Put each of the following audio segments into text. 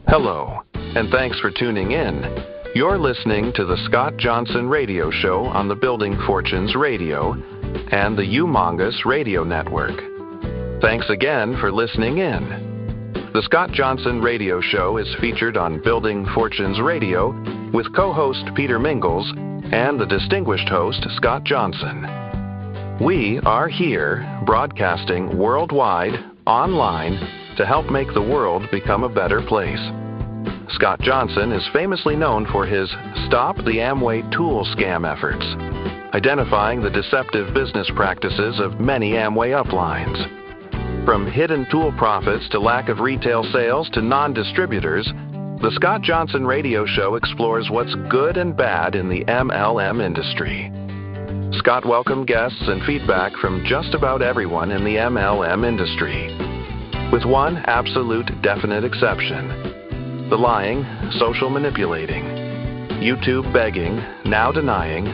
Hello, and thanks for tuning in. You're listening to the Scott Johnson Radio Show on the Building Fortunes Radio and the Humongous Radio Network. Thanks again for listening in. The Scott Johnson Radio Show is featured on Building Fortunes Radio with co-host Peter Mingils and the distinguished host Scott Johnson. We are here broadcasting worldwide, online, to help make the world become a better place. Scott Johnson is famously known for his Stop the Amway Tool Scam efforts, identifying the deceptive business practices of many Amway uplines. From hidden tool profits to lack of retail sales to non-distributors, the Scott Johnson Radio Show explores what's good and bad in the MLM industry. Scott welcomed guests and feedback from just about everyone in the MLM industry, with one absolute definite exception: the lying, social manipulating, YouTube begging, now denying,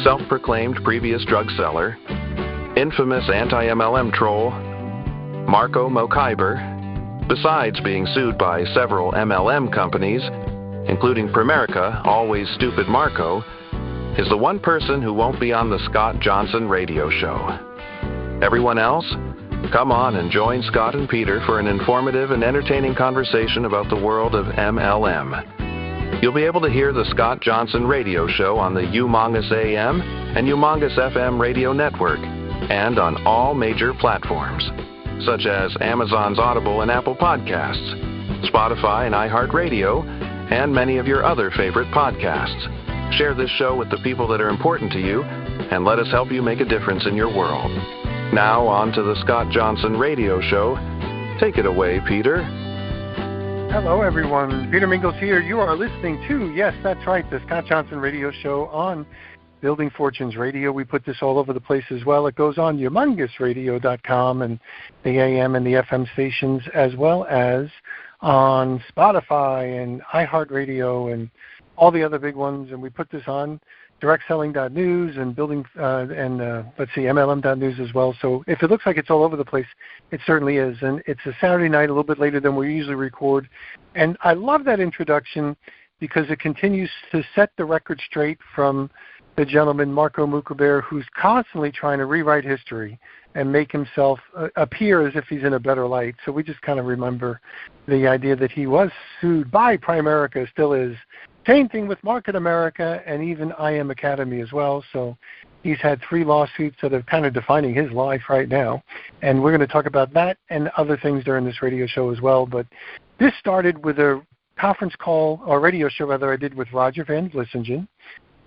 self-proclaimed previous drug seller, infamous anti-MLM troll, Marco Mokhyber, besides being sued by several MLM companies, including Primerica, always stupid Marco, is the one person who won't be on the Scott Johnson Radio Show. Everyone else, come on and join Scott and Peter for an informative and entertaining conversation about the world of MLM. You'll be able to hear the Scott Johnson Radio Show on the Humongous AM and Humongous FM radio network and on all major platforms, such as Amazon's Audible and Apple Podcasts, Spotify and iHeartRadio, and many of your other favorite podcasts. Share this show with the people that are important to you, and let us help you make a difference in your world. Now on to the Scott Johnson Radio Show. Take it away, Peter. Hello, everyone. Peter Mingils here. You are listening to, yes, that's right, the Scott Johnson Radio Show on Building Fortunes Radio. We put this all over the place as well. It goes on humongousradio.com and the AM and the FM stations, as well as on Spotify and iHeartRadio and all the other big ones. And we put this on directselling.news and MLM.news as well. So if it looks like it's all over the place, it certainly is. And it's a Saturday night, a little bit later than we usually record. And I love that introduction because it continues to set the record straight from the gentleman, Marco Mokhyber, who's constantly trying to rewrite history and make himself appear as if he's in a better light. So we just kind of remember the idea that he was sued by Primerica, still is. Same thing with Market America and even IM Academy as well. So he's had 3 lawsuits that are kind of defining his life right now. And we're going to talk about that and other things during this radio show as well. But this started with a conference call, or radio show rather, I did with Roger Van Vlissingen.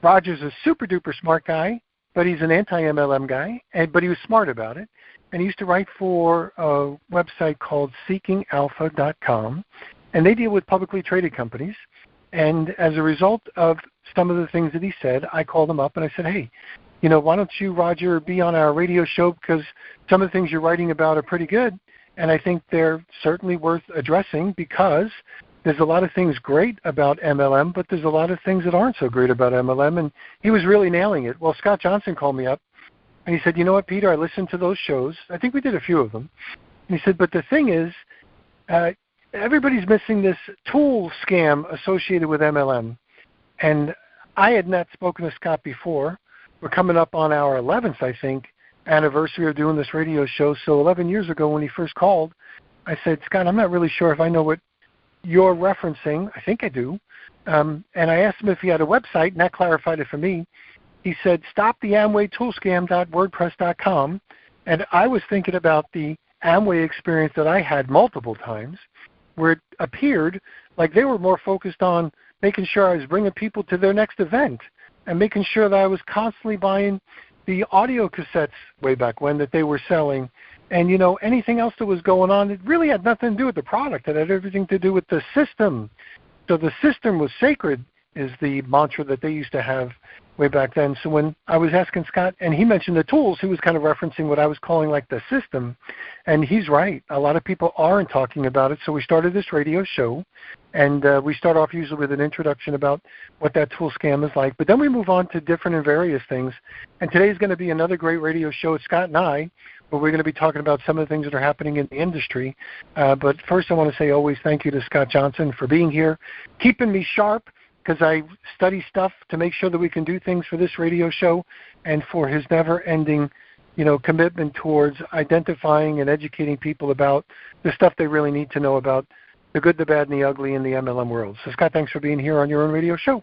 Roger's a super-duper smart guy, but he's an anti-MLM guy, but he was smart about it. And he used to write for a website called seekingalpha.com, and they deal with publicly traded companies. And as a result of some of the things that he said, I called him up and I said, hey, why don't you, Roger, be on our radio show, because some of the things you're writing about are pretty good, and I think they're certainly worth addressing, because there's a lot of things great about MLM, but there's a lot of things that aren't so great about MLM, and he was really nailing it. Well, Scott Johnson called me up, and he said, you know what, Peter, I listened to those shows. I think we did a few of them. And he said, but the thing is, everybody's missing this tool scam associated with MLM. And I had not spoken to Scott before. We're coming up on our 11th, I think, anniversary of doing this radio show. So 11 years ago when he first called, I said, Scott, I'm not really sure if I know what you're referencing. I think I do. And I asked him if he had a website, and that clarified it for me. He said, stoptheamwaytoolscam.wordpress.com. And I was thinking about the Amway experience that I had multiple times, where it appeared like they were more focused on making sure I was bringing people to their next event and making sure that I was constantly buying the audio cassettes way back when that they were selling. And, anything else that was going on, it really had nothing to do with the product. It had everything to do with the system. So the system was sacred is the mantra that they used to have way back then. So when I was asking Scott, and he mentioned the tools, he was kind of referencing what I was calling like the system. And he's right. A lot of people aren't talking about it. So we started this radio show, and we start off usually with an introduction about what that tool scam is like. But then we move on to different and various things. And today is going to be another great radio show. Scott and I where we're going to be talking about some of the things that are happening in the industry. But first I want to say always thank you to Scott Johnson for being here, keeping me sharp, because I study stuff to make sure that we can do things for this radio show, and for his never-ending, commitment towards identifying and educating people about the stuff they really need to know about the good, the bad, and the ugly in the MLM world. So, Scott, thanks for being here on your own radio show.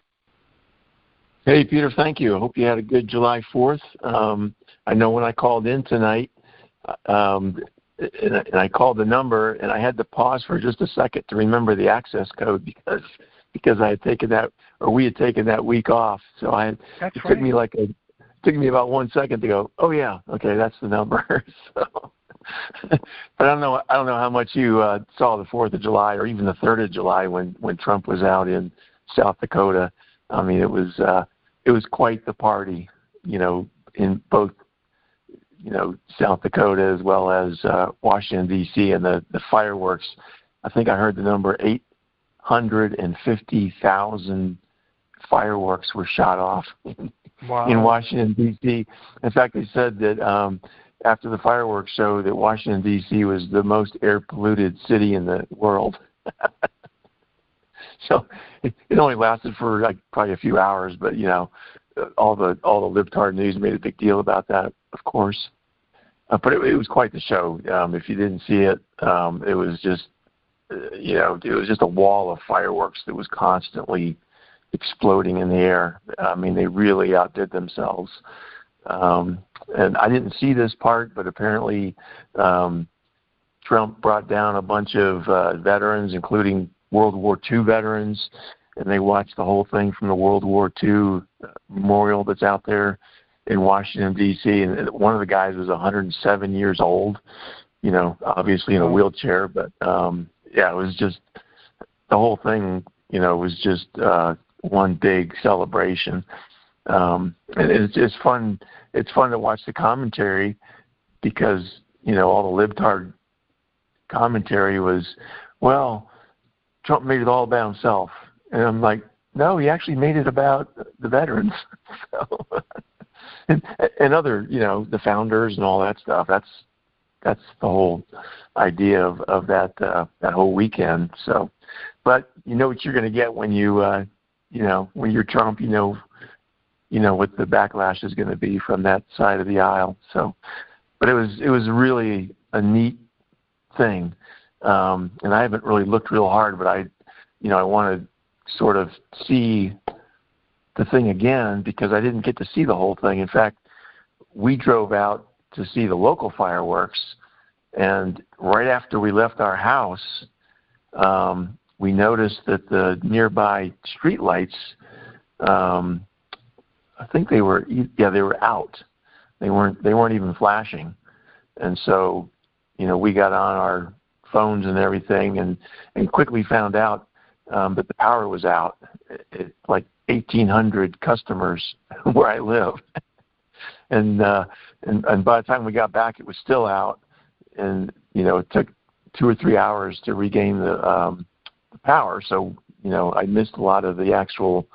Hey, Peter, thank you. I hope you had a good July 4th. I know when I called in tonight, and I called the number, and I had to pause for just a second to remember the access code because I had taken that, or we had taken that week off. So took me about 1 second to go, oh yeah, okay, that's the number. So, but I don't know how much you saw the 4th of July or even the 3rd of July when Trump was out in South Dakota. I mean, it was quite the party, in both, South Dakota as well as Washington, D.C., and the fireworks. I think I heard the number 850,000 fireworks were shot off in Washington, D.C. In fact, they said that after the fireworks show that Washington, D.C. was the most air-polluted city in the world. So it only lasted for probably a few hours, but, all the libtard news made a big deal about that, of course. But it was quite the show. If you didn't see it, it was just, it was just a wall of fireworks that was constantly exploding in the air. I mean, they really outdid themselves. And I didn't see this part, but apparently Trump brought down a bunch of veterans, including World War II veterans, and they watched the whole thing from the World War II memorial that's out there in Washington, D.C., and one of the guys was 107 years old, obviously in a wheelchair, but it was just, the whole thing, was just one big celebration. And it's just fun. It's fun to watch the commentary because, all the libtard commentary was, well, Trump made it all about himself. And I'm like, no, he actually made it about the veterans. So, and other, the founders and all that stuff. That's the whole idea of that whole weekend. So, but you know what you're going to get when you when you're Trump, what the backlash is going to be from that side of the aisle. So, but it was really a neat thing, and I haven't really looked real hard, but I want to sort of see the thing again because I didn't get to see the whole thing. In fact, we drove out to see the local fireworks, and right after we left our house, we noticed that the nearby streetlights, I think they were out. They weren't even flashing, and so we got on our phones and everything, and quickly found out that the power was out. It's like 1,800 customers where I live, and by the time we got back, it was still out, and it took 2 or 3 hours to regain the power. So I missed a lot of the actual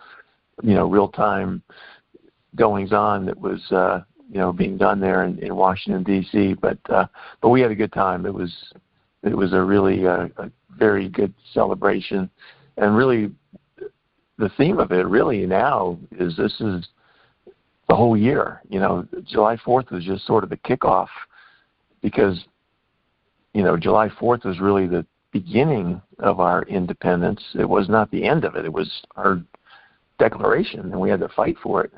real time goings on that was being done there in Washington, D.C. But we had a good time. It was a really a very good celebration, and really the theme of it really now is this is the whole year. July 4th was just sort of the kickoff because July 4th was really the beginning of our independence. It was not the end of it. It was our declaration, and we had to fight for it.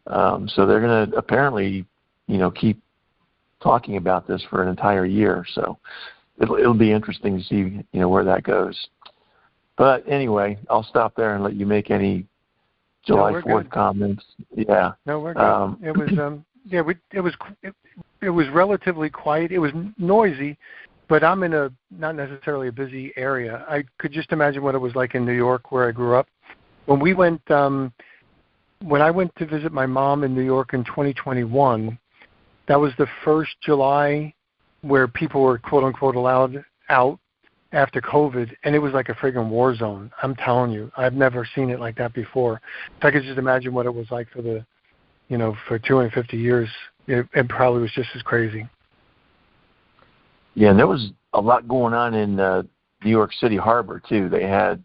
So they're going to apparently, keep talking about this for an entire year. So it'll be interesting to see, where that goes. But anyway, I'll stop there and let you make any July 4th comments. Yeah. No, we're good. It was relatively quiet. It was noisy, but I'm in a not necessarily a busy area. I could just imagine what it was like in New York, where I grew up. When we went, when I went to visit my mom in New York in 2021, that was the first July where people were quote unquote allowed out after COVID, and it was like a friggin' war zone. I'm telling you, I've never seen it like that before. If I could just imagine what it was like for for 250 years, it probably was just as crazy. Yeah, and there was a lot going on in New York City Harbor too. They had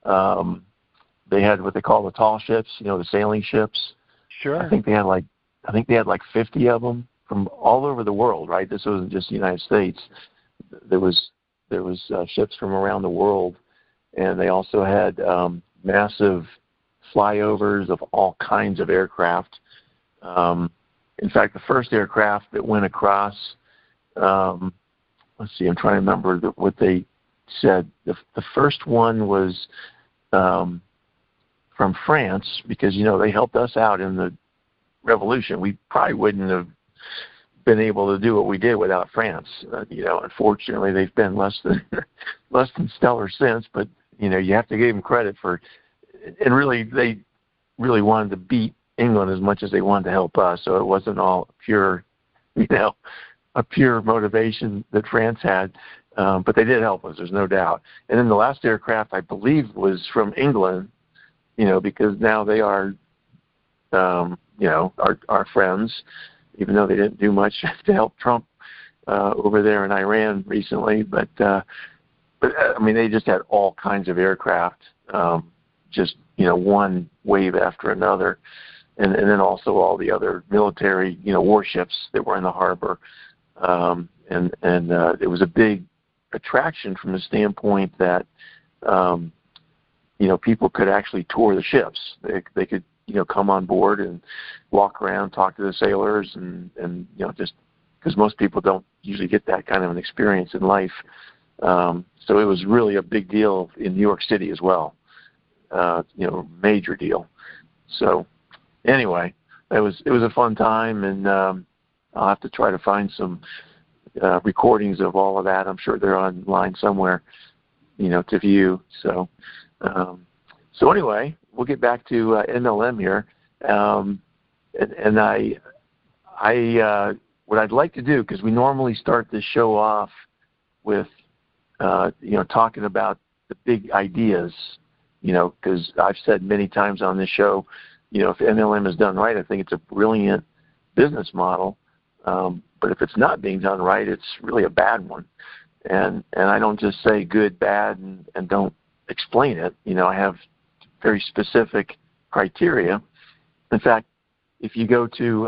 what they call the tall ships, the sailing ships. Sure. I think they had like 50 of them from all over the world. Right, this wasn't just the United States. There was ships from around the world, and they also had massive flyovers of all kinds of aircraft. In fact, the first aircraft that went across, let's see, I'm trying to remember what they said. The first one was from France because, they helped us out in the revolution. We probably wouldn't have been able to do what we did without France. Unfortunately, they've been less than stellar since, but, you have to give them credit for, and really, they really wanted to beat England as much as they wanted to help us. So it wasn't all pure, a pure motivation that France had, but they did help us. There's no doubt. And then the last aircraft, I believe, was from England, because now they are, our friends, even though they didn't do much to help Trump over there in Iran recently. But I mean, they just had all kinds of aircraft, just one wave after another. And then also all the other military, warships that were in the harbor. And it was a big attraction from the standpoint that, people could actually tour the ships. They could, come on board and walk around, talk to the sailors, and just because most people don't usually get that kind of an experience in life. So it was really a big deal in New York City as well. Major deal. So anyway, it was a fun time, and I'll have to try to find some recordings of all of that. I'm sure they're online somewhere, to view. So anyway, we'll get back to MLM here, and I what I'd like to do, because we normally start this show off with talking about the big ideas, because I've said many times on this show, if MLM is done right, I think it's a brilliant business model. But if it's not being done right, it's really a bad one. And I don't just say good, bad, and don't explain it. I have very specific criteria. In fact, if you go to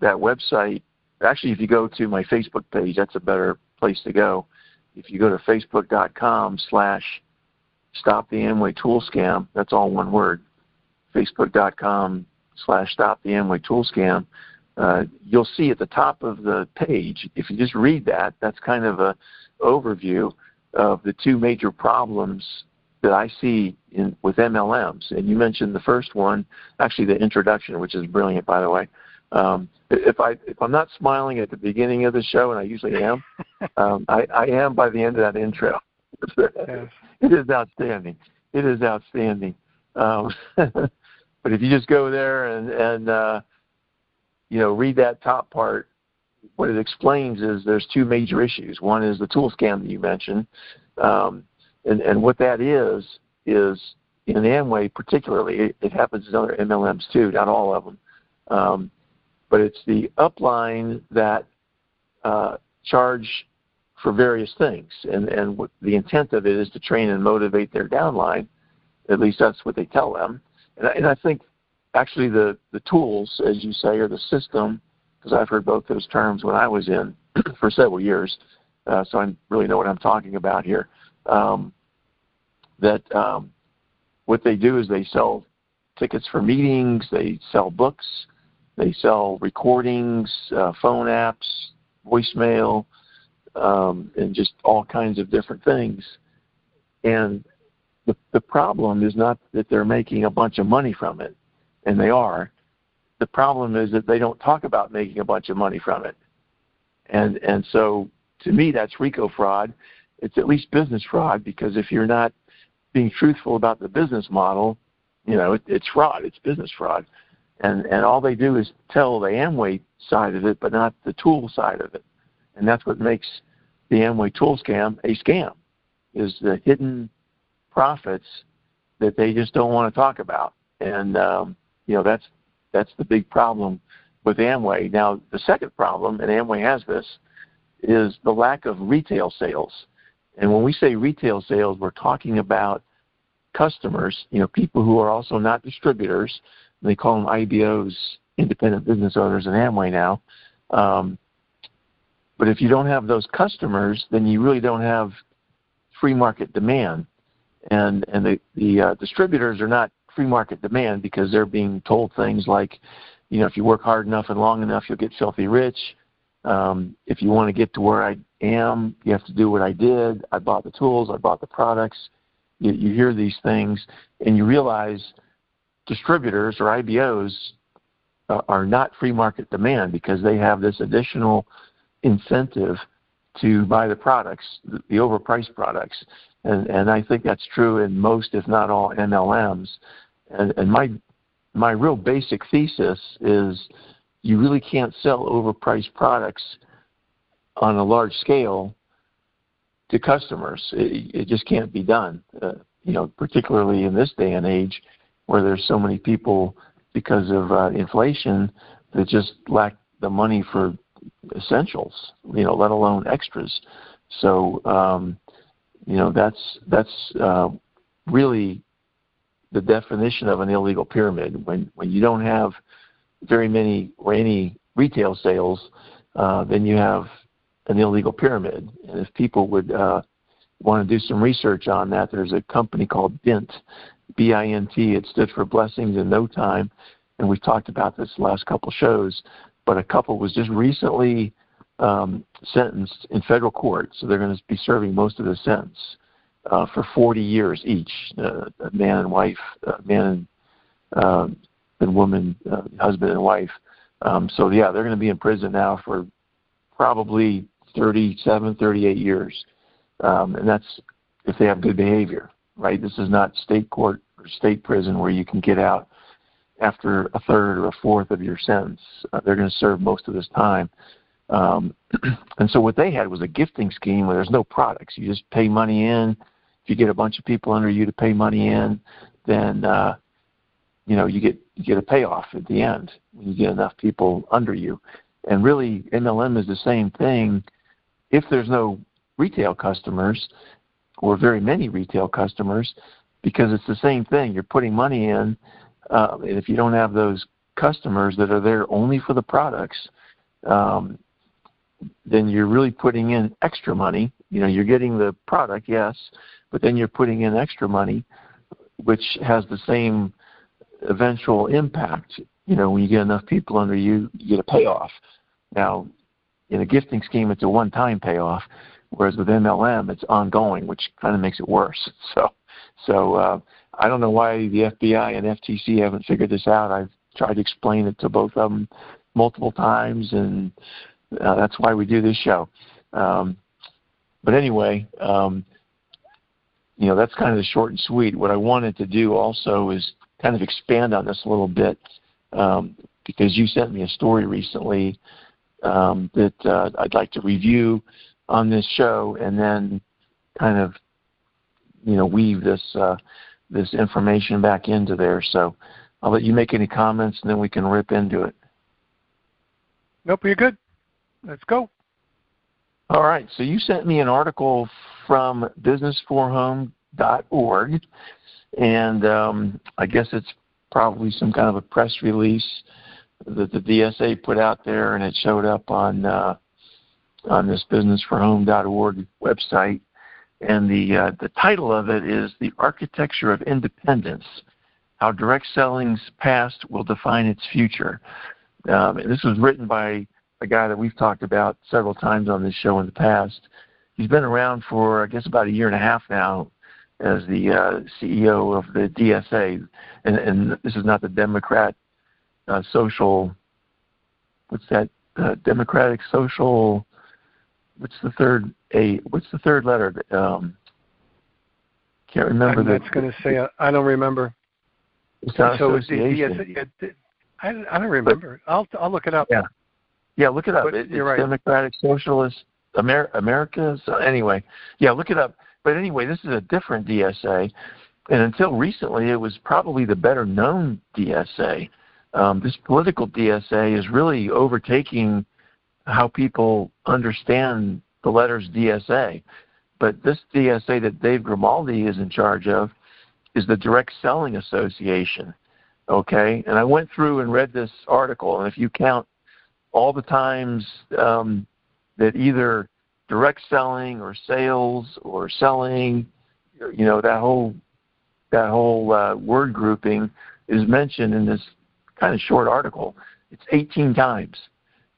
that website, actually, if you go to my Facebook page, that's a better place to go. If you go to facebook.com/StopTheAmwayToolScam, that's all one word, facebook.com/StopTheAmwayToolScam, you'll see at the top of the page, if you just read that, that's kind of an overview of the two major problems that I see with MLMs. And you mentioned the first one, actually the introduction, which is brilliant, by the way. If I'm not smiling at the beginning of the show, and I usually am, I am by the end of that intro. Yes. It is outstanding. It is outstanding. But if you just go there and read that top part, what it explains is there's two major issues. One is the tool scam that you mentioned, and what that is in Amway particularly, it happens in other MLMs too, not all of them, but it's the upline that charge for various things, and what the intent of it is to train and motivate their downline. At least that's what they tell them, and I think actually the tools, as you say, or the system, because I've heard both those terms when I was in for several years, so I really know what I'm talking about here. What they do is they sell tickets for meetings, they sell books, they sell recordings, phone apps, voicemail, and just all kinds of different things. And the problem is not that they're making a bunch of money from it, and they are. The problem is that they don't talk about making a bunch of money from it. And so to me, that's RICO fraud. It's at least business fraud, because if you're not being truthful about the business model, it's fraud. It's business fraud. And all they do is tell the Amway side of it, but not the tool side of it. And that's what makes the Amway tool scam a scam, is the hidden profits that they just don't want to talk about. And, that's the big problem with Amway. Now, the second problem, and Amway has this, is the lack of retail sales. And when we say retail sales, we're talking about customers, people who are also not distributors. They call them IBOs, independent business owners in Amway now. But if you don't have those customers, then you really don't have free market demand. And the distributors are not free market demand because they're being told things like, if you work hard enough and long enough, you'll get filthy rich. If you want to get to where I am, you have to do what I did. I bought the tools. I bought the products. You hear these things, and you realize distributors or IBOs are not free market demand because they have this additional incentive to buy the products, the overpriced products. And I think that's true in most, if not all, MLMs. And my real basic thesis is you really can't sell overpriced products on a large scale to customers. It just can't be done, particularly in this day and age where there's so many people, because of inflation, that just lack the money for essentials, let alone extras. So, that's really the definition of an illegal pyramid. When you don't have very many or any retail sales, then you have an illegal pyramid. And if people would want to do some research on that, there's a company called BINT, B-I-N-T. It stood for Blessings in No Time, and we've talked about this the last couple shows. But a couple was just recently sentenced in federal court, so they're going to be serving most of the sentence for 40 years each, a man and wife, man and woman, husband and wife. So, they're going to be in prison now for probably 37, 38 years. And that's if they have good behavior, right? This is not state court or state prison where you can get out after a third or a fourth of your sentence. They're going to serve most of this time. And so what they had was a gifting scheme where there's no products. You just pay money in. If you get a bunch of people under you to pay money in, then you get a payoff at the end when you get enough people under you. And really, MLM is the same thing. If there's no retail customers or very many retail customers, because it's the same thing. You're putting money in, and if you don't have those customers that are there only for the products, then you're really putting in extra money. You're getting the product, yes, but then you're putting in extra money, which has the same eventual impact. When you get enough people under you, you get a payoff. Now, in a gifting scheme, it's a one-time payoff, whereas with MLM, it's ongoing, which kind of makes it worse. So I don't know why the FBI and FTC haven't figured this out. I've tried to explain it to both of them multiple times, and that's why we do this show. But anyway, that's kind of the short and sweet. What I wanted to do also is kind of expand on this a little bit, because you sent me a story recently that I'd like to review on this show, and then kind of weave this information back into there. So I'll let you make any comments, and then we can rip into it. Nope, you're good. Let's go. All right. So you sent me an article from businessforhome.org, and I guess it's probably some kind of a press release that the DSA put out there, and it showed up on this businessforhome.org website. And the title of it is The Architecture of Independence, How Direct Selling's Past Will Define Its Future. And this was written by a guy that we've talked about several times on this show in the past. He's been around for, I guess, about a year and a half now as the CEO of the DSA. And this is not the Democrat social, what's that? Democratic Social, what's the third letter? Can't remember. That's going to say, I don't remember. It's not so association. I don't remember. I'll look it up. Yeah, look it up. But it's right. Democratic Socialist America. So anyway, look it up. But anyway, this is a different DSA, and until recently, it was probably the better known DSA. This political DSA is really overtaking how people understand the letters DSA. But this DSA that Dave Grimaldi is in charge of is the Direct Selling Association, okay? And I went through and read this article, and if you count all the times that either direct selling or sales or selling, you know, that whole word grouping is mentioned in this kind of short article. It's 18 times,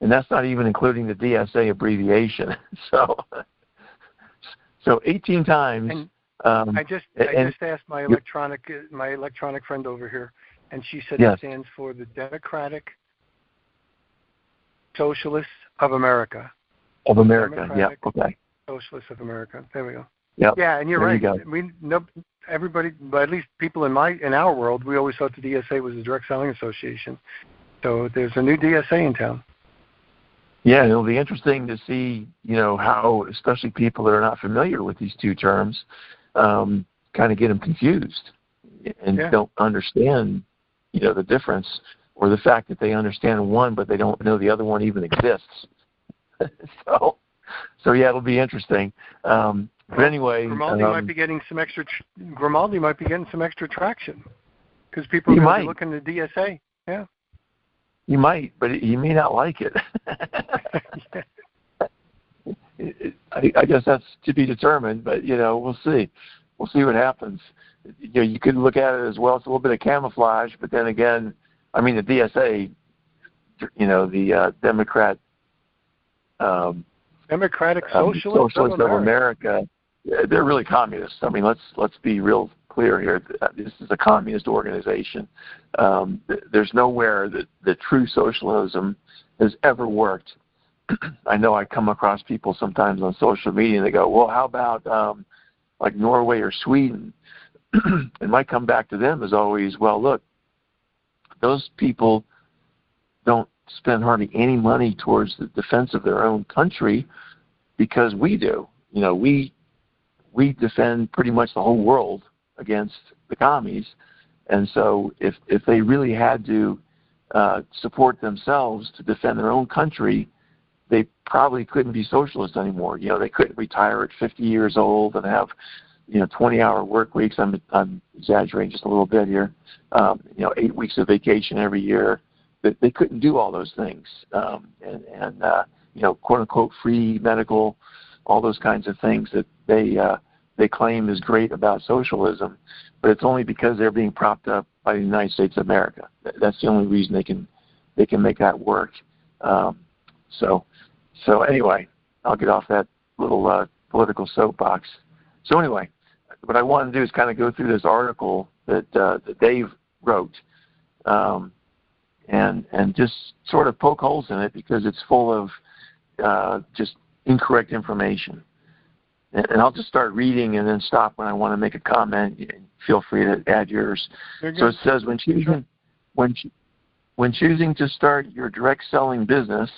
and that's not even including the DSA abbreviation. So 18 times. And I just asked my electronic friend over here, and she said yes. It stands for the Democratic Socialists of America. Of America, yeah, okay. Socialists of America. There we go. Yep. Yeah, and you're there right. You go. Everybody, but at least people in our world, we always thought the DSA was the Direct Selling Association. So there's a new DSA in town. Yeah, it'll be interesting to see, you know, how, especially people that are not familiar with these two terms, kind of get them confused and don't understand, you know, the difference, or the fact that they understand one but they don't know the other one even exists. So yeah, it'll be interesting. But anyway, Grimaldi might be getting some extra. Grimaldi might be getting some extra traction because people are going to be looking at DSA. Yeah. You might, but you may not like it. I guess that's to be determined, but, you know, we'll see. We'll see what happens. You know, you could look at it as well. It's a little bit of camouflage, but then again, I mean, the DSA, you know, the Democratic Socialists of America, they're really communists. I mean, let's be real clear here. This is a communist organization. There's nowhere that true socialism has ever worked. I know I come across people sometimes on social media and they go, well, how about like Norway or Sweden? And my comeback to them is always, well, look, those people don't spend hardly any money towards the defense of their own country because we do. You know, we defend pretty much the whole world against the commies. And so if they really had to support themselves to defend their own country, they probably couldn't be socialists anymore. You know, they couldn't retire at 50 years old and have, you know, 20-hour work weeks. I'm exaggerating just a little bit here. You know, 8 weeks of vacation every year. They couldn't do all those things. And you know, quote unquote free medical, all those kinds of things that they claim is great about socialism, but it's only because they're being propped up by the United States of America. That's the only reason they can make that work. So anyway, I'll get off that little political soapbox. So anyway, what I want to do is kind of go through this article that Dave wrote, and just sort of poke holes in it because it's full of just incorrect information. And I'll just start reading and then stop when I want to make a comment. Feel free to add yours. So it says, when choosing to start your direct selling business,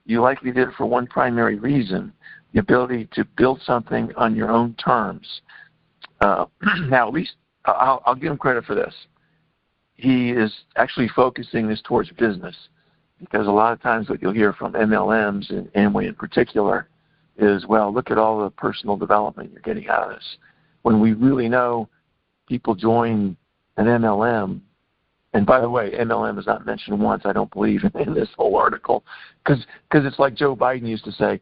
you likely did it for one primary reason: the ability to build something on your own terms. Now, at least I'll give him credit for this. He is actually focusing this towards business, because a lot of times what you'll hear from MLMs and Amway in particular is, well, look at all the personal development you're getting out of this. When we really know people join an MLM, and by the way, MLM is not mentioned once, I don't believe, in this whole article, because it's like Joe Biden used to say,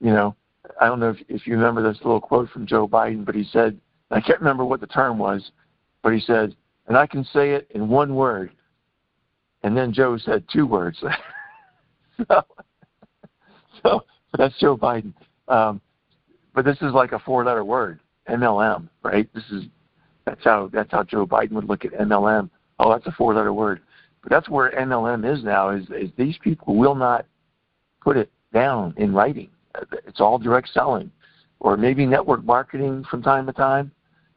you know, I don't know if you remember this little quote from Joe Biden, but he said, I can't remember what the term was, but he said, and I can say it in one word. And then Joe said 2 words. so that's Joe Biden. But this is like a 4-letter word, MLM, right? That's how Joe Biden would look at MLM. Oh, that's a 4-letter word. But that's where MLM is now, is these people will not put it down in writing. It's all direct selling, or maybe network marketing from time to time.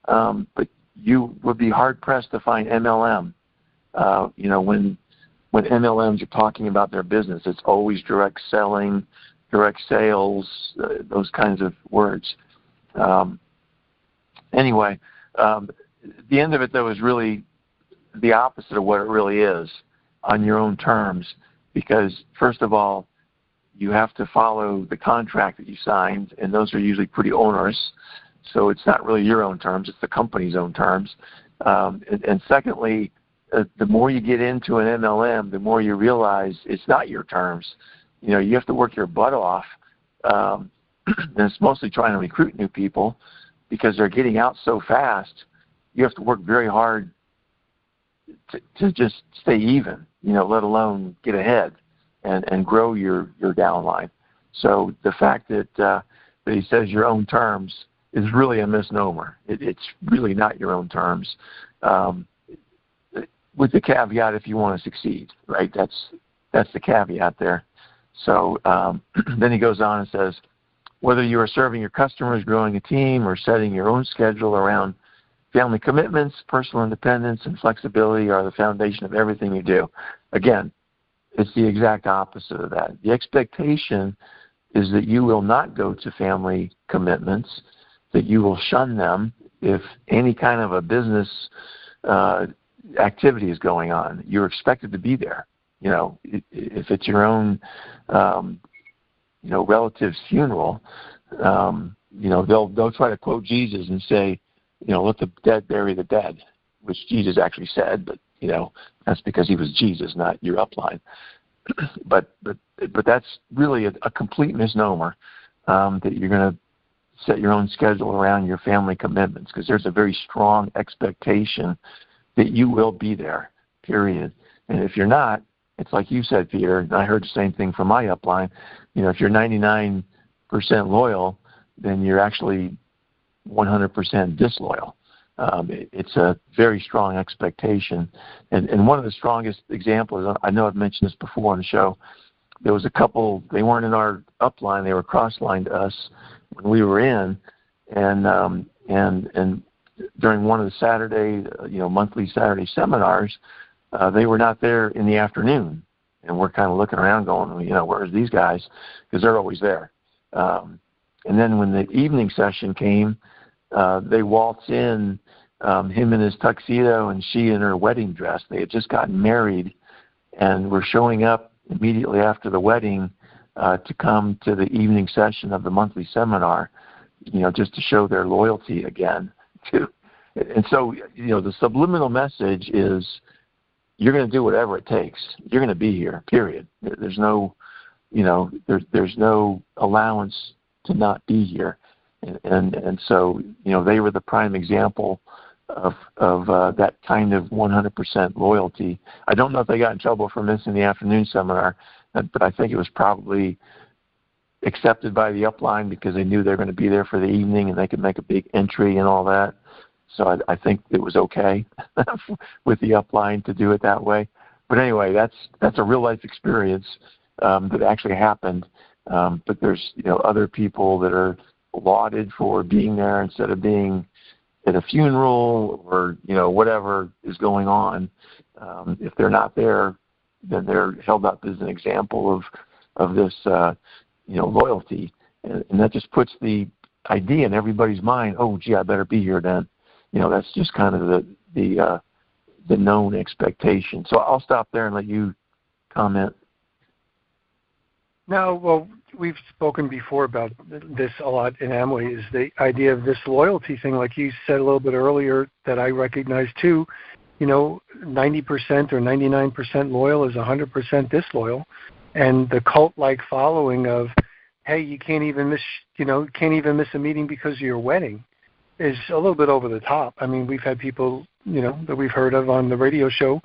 But you would be hard-pressed to find MLM. You know, when MLMs are talking about their business, it's always direct selling, direct sales, those kinds of words. Anyway, the end of it, though, is really the opposite of what it really is, on your own terms, because, first of all, you have to follow the contract that you signed, and those are usually pretty onerous. So it's not really your own terms; it's the company's own terms. And secondly, the more you get into an MLM, the more you realize it's not your terms. You have to work your butt off. And it's mostly trying to recruit new people because they're getting out so fast. You have to work very hard to just stay even, let alone get ahead and grow your downline. So the fact that he says your own terms is really a misnomer. It's really not your own terms, with the caveat if you want to succeed, right? That's the caveat there. So then he goes on and says, whether you are serving your customers, growing a team, or setting your own schedule around family commitments, personal independence, and flexibility are the foundation of everything you do. Again, it's the exact opposite of that. The expectation is that you will not go to family commitments, that you will shun them if any kind of a business activity is going on. You're expected to be there. If it's your own, relative's funeral, they'll try to quote Jesus and say, let the dead bury the dead, which Jesus actually said, but that's because he was Jesus, not your upline. But that's really a complete misnomer, that you're going to set your own schedule around your family commitments, because there's a very strong expectation that you will be there, period. And if you're not, it's like you said, Peter, and I heard the same thing from my upline. If you're 99% loyal, then you're actually 100% disloyal. It's a very strong expectation. And one of the strongest examples, I know I've mentioned this before on the show, there was a couple, they weren't in our upline, they were cross-lined to us when we were in, and during one of the Saturday, monthly Saturday seminars, they were not there in the afternoon. And we're kind of looking around going, where's these guys? Because they're always there. And then when the evening session came, they waltzed in, him in his tuxedo and she in her wedding dress. They had just gotten married and were showing up immediately after the wedding to come to the evening session of the monthly seminar, just to show their loyalty again. And so, the subliminal message is you're going to do whatever it takes. You're going to be here, period. There's no, there's no allowance to not be here. And so, they were the prime example of that kind of 100% loyalty. I don't know if they got in trouble for missing the afternoon seminar, but I think it was probably accepted by the upline because they knew they were going to be there for the evening and they could make a big entry and all that. So I think it was okay with the upline to do it that way. But anyway, that's a real life experience that actually happened. But there's other people that are lauded for being there instead of being at a funeral or whatever is going on. If they're not there, then they're held up as an example of this loyalty, and that just puts the idea in everybody's mind. Oh, gee, I better be here then. That's just kind of the known expectation. So I'll stop there and let you comment. No, well, we've spoken before about this a lot in Amway, is the idea of this loyalty thing, like you said a little bit earlier, that I recognize too. 90% or 99% loyal is 100% disloyal, and the cult-like following of, hey, you can't even miss a meeting because of your wedding, is a little bit over the top. I mean, we've had people, that we've heard of on the radio show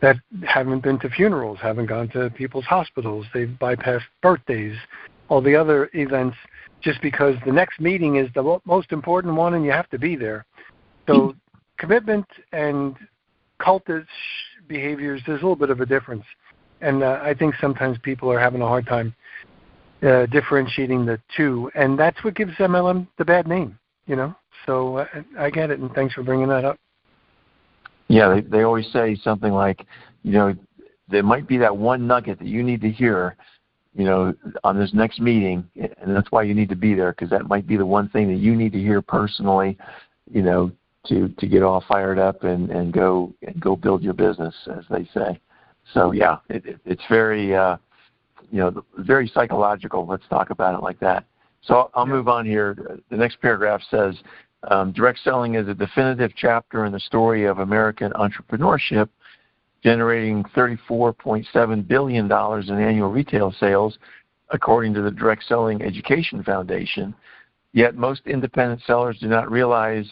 that haven't been to funerals, haven't gone to people's hospitals. They've bypassed birthdays, all the other events, just because the next meeting is the most important one and you have to be there. So commitment and cultish behaviors, there's a little bit of a difference. And I think sometimes people are having a hard time differentiating the two. And that's what gives MLM the bad name, So I get it, and thanks for bringing that up. Yeah, they always say something like, there might be that one nugget that you need to hear, on this next meeting, and that's why you need to be there, because that might be the one thing that you need to hear personally, to get all fired up and go build your business, as they say. So yeah, it's very very psychological. Let's talk about it like that. So I'll move on here. The next paragraph says, direct selling is a definitive chapter in the story of American entrepreneurship, generating $34.7 billion in annual retail sales, according to the Direct Selling Education Foundation. Yet most independent sellers do not realize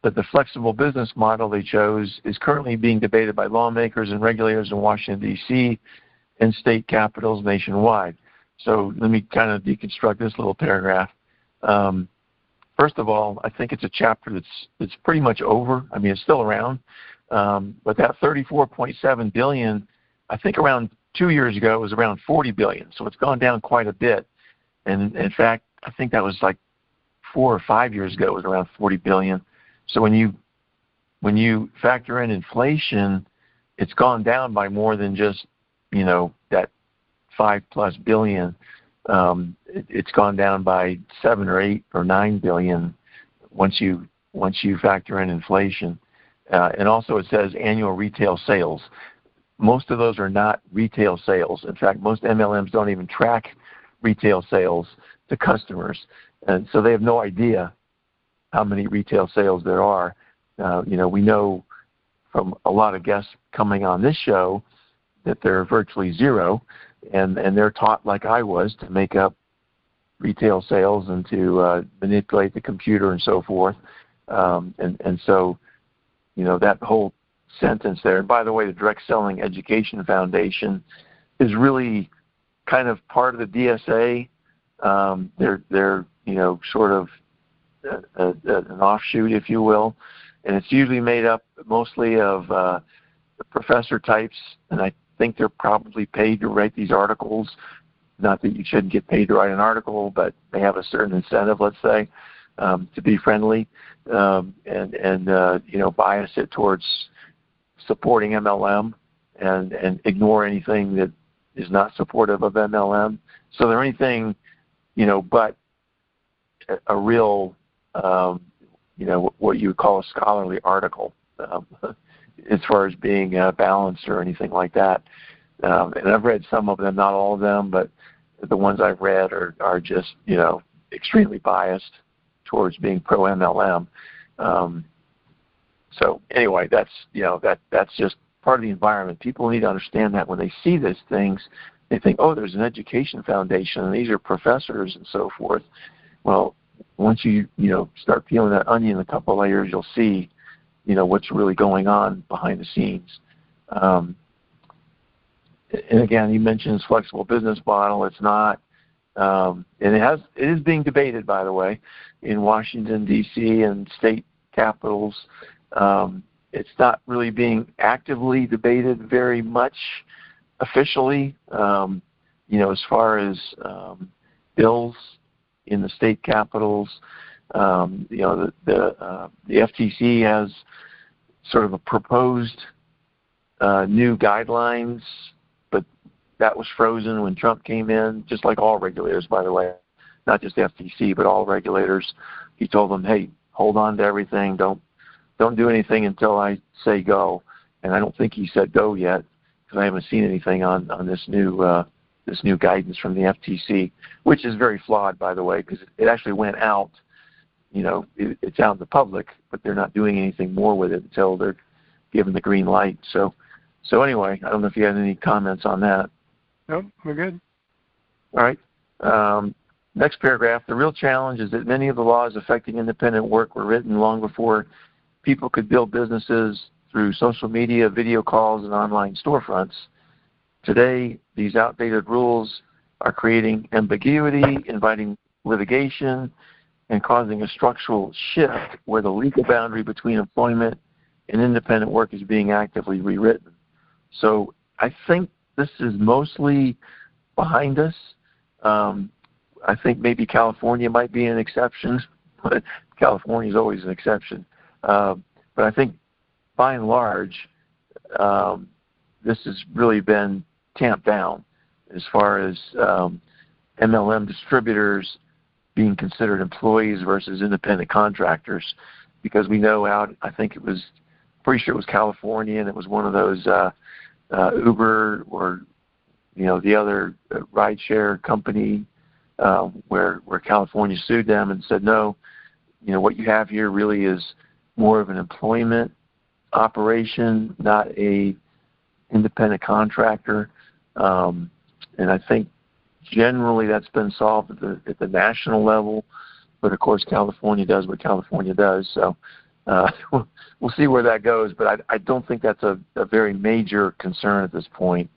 that the flexible business model they chose is currently being debated by lawmakers and regulators in Washington, D.C. and state capitals nationwide. So let me kind of deconstruct this little paragraph. First of all, I think it's a chapter that's pretty much over. I mean, it's still around. But that $34.7 billion, I think around 2 years ago, it was around $40 billion. So it's gone down quite a bit. And in fact, I think that was like 4 or 5 years ago, it was around $40 billion. So when you factor in inflation, it's gone down by more than just, that $5+ billion. It's gone down by 7 or 8 or 9 billion once you factor in inflation. And also it says annual retail sales. Most of those are not retail sales. In fact, most MLMs don't even track retail sales to customers. And so they have no idea how many retail sales there are. We know from a lot of guests coming on this show that they're virtually zero, and they're taught, like I was, to make up retail sales and to manipulate the computer and so forth. And so, that whole sentence there. And by the way, the Direct Selling Education Foundation is really kind of part of the DSA. They're sort of an offshoot, if you will, and it's usually made up mostly of professor types, and I think they're probably paid to write these articles. Not that you shouldn't get paid to write an article, but they have a certain incentive, let's say, to be friendly and bias it towards supporting MLM and ignore anything that is not supportive of MLM. So they're anything, but a real, what you would call a scholarly article, as far as being balanced or anything like that. And I've read some of them, not all of them, but the ones I've read are just, extremely biased towards being pro-MLM. So anyway, that's just part of the environment. People need to understand that when they see these things, they think, oh, there's an education foundation, and these are professors and so forth. Well, once you start peeling that onion a couple of layers, you'll see, what's really going on behind the scenes. And again, you mentioned this flexible business model. It's not, and it is being debated, by the way, in Washington, D.C. and state capitals. It's not really being actively debated very much officially, as far as bills in the state capitals. The FTC has sort of a proposed new guidelines, but that was frozen when Trump came in, just like all regulators, by the way, not just the FTC, but all regulators. He told them, hey, hold on to everything. Don't do anything until I say go. And I don't think he said go yet, because I haven't seen anything on this new guidance from the FTC, which is very flawed, by the way, because it actually went out. It's out in the public, but they're not doing anything more with it until they're given the green light. So anyway, I don't know if you had any comments on that. No, we're good. All right. Next paragraph. The real challenge is that many of the laws affecting independent work were written long before people could build businesses through social media, video calls, and online storefronts. Today, these outdated rules are creating ambiguity, inviting litigation, and causing a structural shift where the legal boundary between employment and independent work is being actively rewritten. So I think this is mostly behind us. I think maybe California might be an exception, but California is always an exception. But I think by and large, this has really been tamped down as far as MLM distributors being considered employees versus independent contractors, because we know I think it was, pretty sure it was California, and it was one of those Uber or the other rideshare company where California sued them and said, no, what you have here really is more of an employment operation, not a independent contractor. And I think generally that's been solved at the national level, but of course California does what California does. So we'll see where that goes, but I don't think that's a very major concern at this point.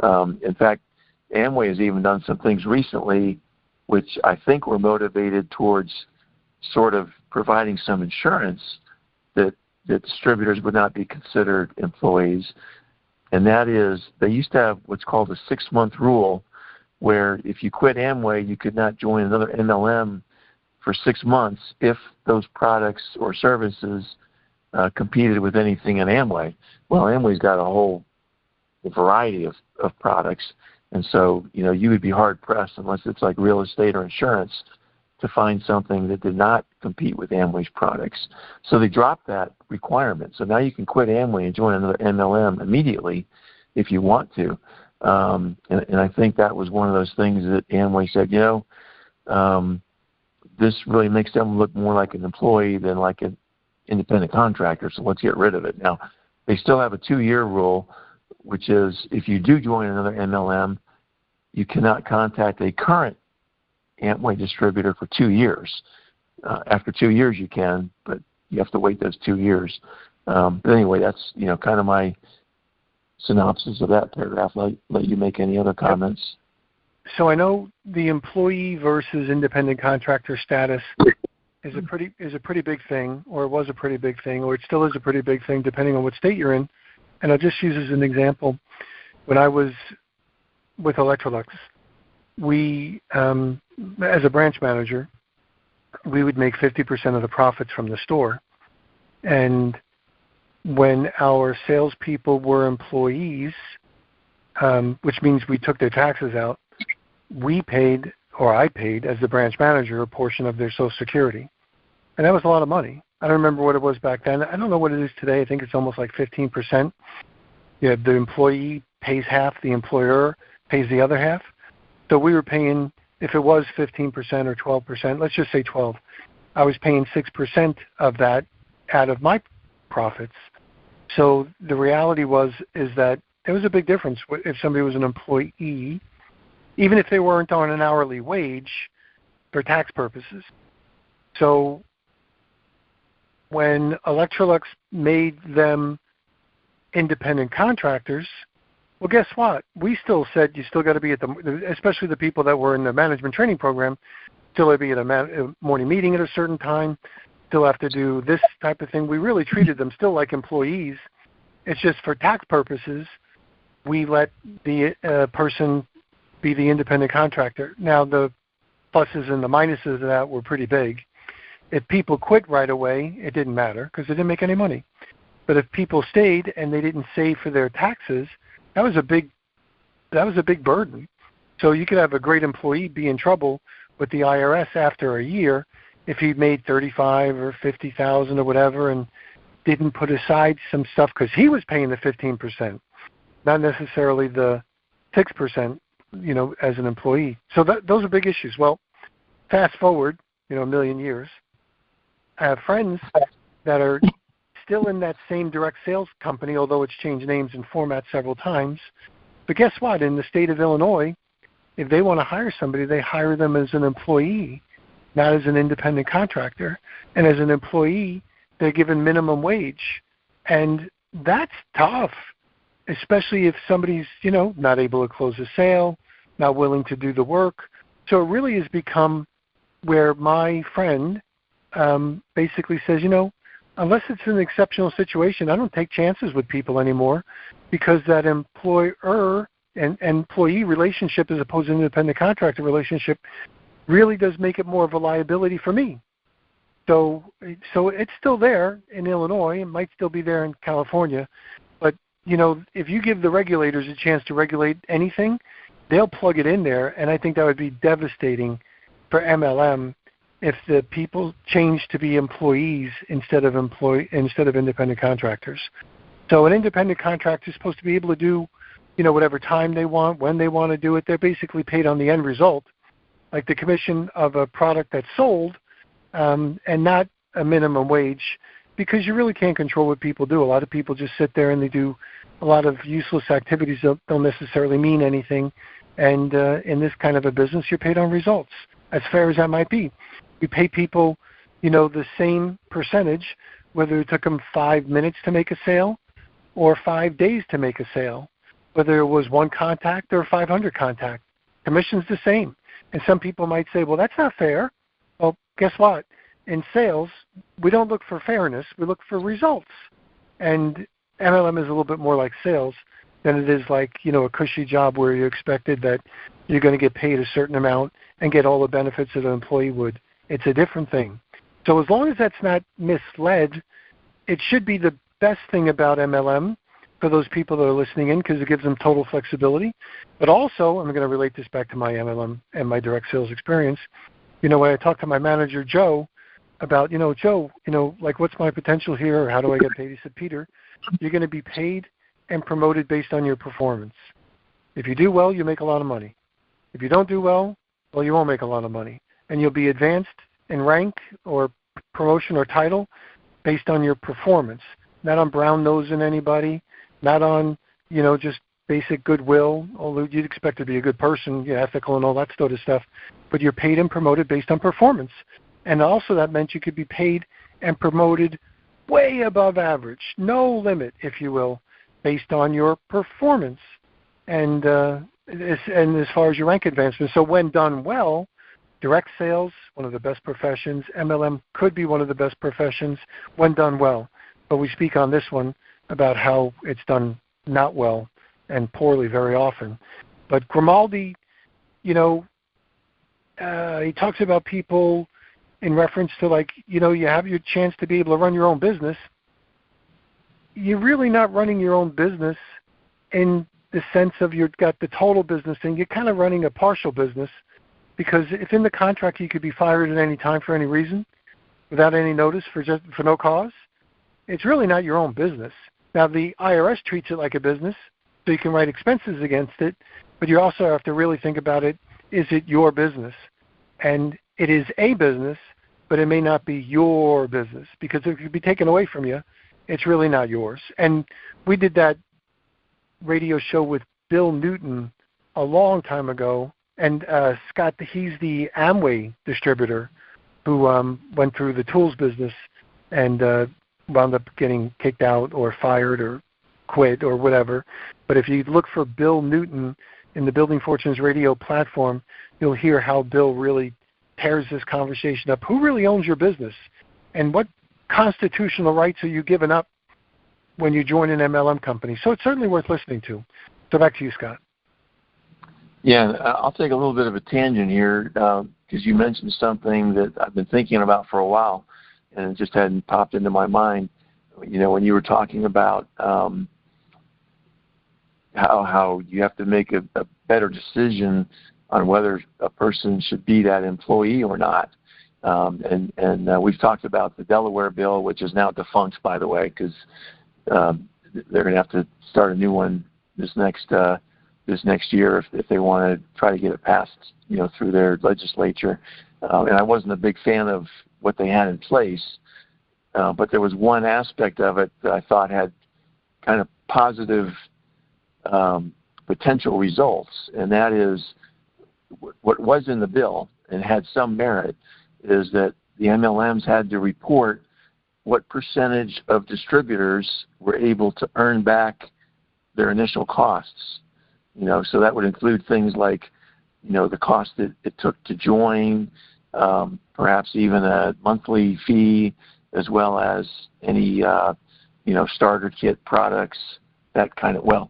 In fact, Amway has even done some things recently which I think were motivated towards sort of providing some insurance that distributors would not be considered employees. And that is, they used to have what's called a 6-month rule, where if you quit Amway, you could not join another MLM for 6 months if those products or services competed with anything in Amway. Well, Amway's got a whole variety of products, and so you would be hard pressed unless it's like real estate or insurance to find something that did not compete with Amway's products. So they dropped that requirement. So now you can quit Amway and join another MLM immediately if you want to. And I think that was one of those things that Amway said, this really makes them look more like an employee than like an independent contractor, so let's get rid of it. Now, they still have a 2-year rule, which is if you do join another MLM, you cannot contact a current Amway distributor for 2 years. After 2 years you can, but you have to wait those 2 years. But anyway, that's kind of my synopsis of that paragraph. Let you make any other comments. So I know the employee versus independent contractor status is a pretty big thing, or it was a pretty big thing, or it still is a pretty big thing depending on what state you're in. And I'll just use as an example, when I was with Electrolux, we, as a branch manager, we would make 50% of the profits from the store. And when our salespeople were employees, which means we took their taxes out, we paid, or I paid, as the branch manager, a portion of their Social Security. And that was a lot of money. I don't remember what it was back then. I don't know what it is today. I think it's almost like 15%. The employee pays half, the employer pays the other half. So we were paying, if it was 15% or 12%, let's just say 12, I was paying 6% of that out of my profits. So the reality is that there was a big difference if somebody was an employee, even if they weren't on an hourly wage for tax purposes. So when Electrolux made them independent contractors, well, guess what? We still said you still got to be at especially the people that were in the management training program, still have to be at a morning meeting at a certain time, still have to do this type of thing. We really treated them still like employees. It's just for tax purposes, we let the person be the independent contractor. Now, the pluses and the minuses of that were pretty big. If people quit right away, it didn't matter because they didn't make any money. But if people stayed and they didn't save for their taxes, that was a big burden. So you could have a great employee be in trouble with the IRS after a year if he made $35,000 or $50,000 or whatever and didn't put aside some stuff because he was paying the 15%, not necessarily the 6%, as an employee. So those are big issues. Well, fast forward, a million years. I have friends that are still in that same direct sales company, although it's changed names and formats several times. But guess what? In the state of Illinois, if they want to hire somebody, they hire them as an employee, not as an independent contractor. And as an employee, they're given minimum wage. And that's tough, especially if somebody's, not able to close a sale, not willing to do the work. So it really has become where my friend basically says, unless it's an exceptional situation, I don't take chances with people anymore because that employer and employee relationship as opposed to an independent contractor relationship really does make it more of a liability for me. So it's still there in Illinois. It might still be there in California. But, if you give the regulators a chance to regulate anything, they'll plug it in there. And I think that would be devastating for MLM if the people change to be employees instead of independent contractors. So an independent contractor is supposed to be able to do, whatever time they want, when they want to do it. They're basically paid on the end result, like the commission of a product that's sold, and not a minimum wage, because you really can't control what people do. A lot of people just sit there and they do a lot of useless activities that don't necessarily mean anything. And in this kind of a business, you're paid on results, as fair as that might be. We pay people, the same percentage, whether it took them 5 minutes to make a sale or 5 days to make a sale, whether it was 1 contact or 500 contact. Commission's the same. And some people might say, well, that's not fair. Well, guess what? In sales, we don't look for fairness. We look for results. And MLM is a little bit more like sales than it is like, a cushy job where you expected that you're going to get paid a certain amount and get all the benefits that an employee would. It's a different thing. So as long as that's not misled, it should be the best thing about MLM for those people that are listening in, because it gives them total flexibility. But also, I'm going to relate this back to my MLM and my direct sales experience. When I talked to my manager, Joe, about, Joe, like, what's my potential here, or how do I get paid? He said, Peter, you're going to be paid and promoted based on your performance. If you do well, you make a lot of money. If you don't do well, you won't make a lot of money. And you'll be advanced in rank or promotion or title based on your performance, not on brown-nosing anybody, not on, just basic goodwill, although you'd expect to be a good person, ethical and all that sort of stuff, but you're paid and promoted based on performance. And also that meant you could be paid and promoted way above average, no limit, if you will, based on your performance and as far as your rank advancement. So when done well, direct sales, one of the best professions. MLM could be one of the best professions when done well. But we speak on this one about how it's done not well and poorly very often. But Grimaldi, he talks about people in reference to, like, you have your chance to be able to run your own business. You're really not running your own business in the sense of you've got the total business thing. You're kind of running a partial business, because if in the contract you could be fired at any time for any reason, without any notice, for no cause, it's really not your own business. Now, the IRS treats it like a business, so you can write expenses against it, but you also have to really think about it. Is it your business? And it is a business, but it may not be your business, because if it could be taken away from you, it's really not yours. And we did that radio show with Bill Newton a long time ago, and Scott, he's the Amway distributor who went through the tools business and wound up getting kicked out or fired or quit or whatever. But if you look for Bill Newton in the Building Fortunes radio platform, you'll hear how Bill really tears this conversation up. Who really owns your business? And what constitutional rights are you giving up when you join an MLM company? So it's certainly worth listening to. So back to you, Scott. Yeah, I'll take a little bit of a tangent here, because you mentioned something that I've been thinking about for a while, and it just hadn't popped into my mind. When you were talking about how you have to make a better decision on whether a person should be that employee or not. And we've talked about the Delaware bill, which is now defunct, by the way, because they're going to have to start a new one this next year if they want to try to get it passed, through their legislature. And I wasn't a big fan of what they had in place, but there was one aspect of it that I thought had kind of positive potential results, and that is what was in the bill and had some merit is that the MLMs had to report what percentage of distributors were able to earn back their initial costs. So that would include things like, the cost that it took to join, perhaps even a monthly fee, as well as any, starter kit products, that kind of,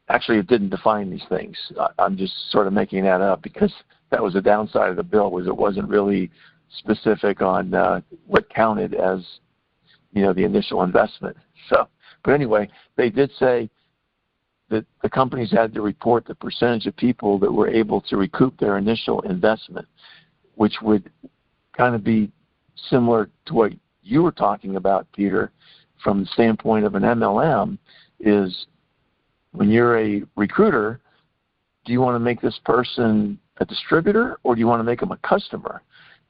actually, it didn't define these things. I'm just sort of making that up because that was the downside of the bill, was it wasn't really specific on what counted as, the initial investment. So, but anyway, they did say that the companies had to report the percentage of people that were able to recoup their initial investment, which would kind of be similar to what you were talking about, Peter, from the standpoint of an MLM, is when you're a recruiter, do you want to make this person a distributor or do you want to make them a customer?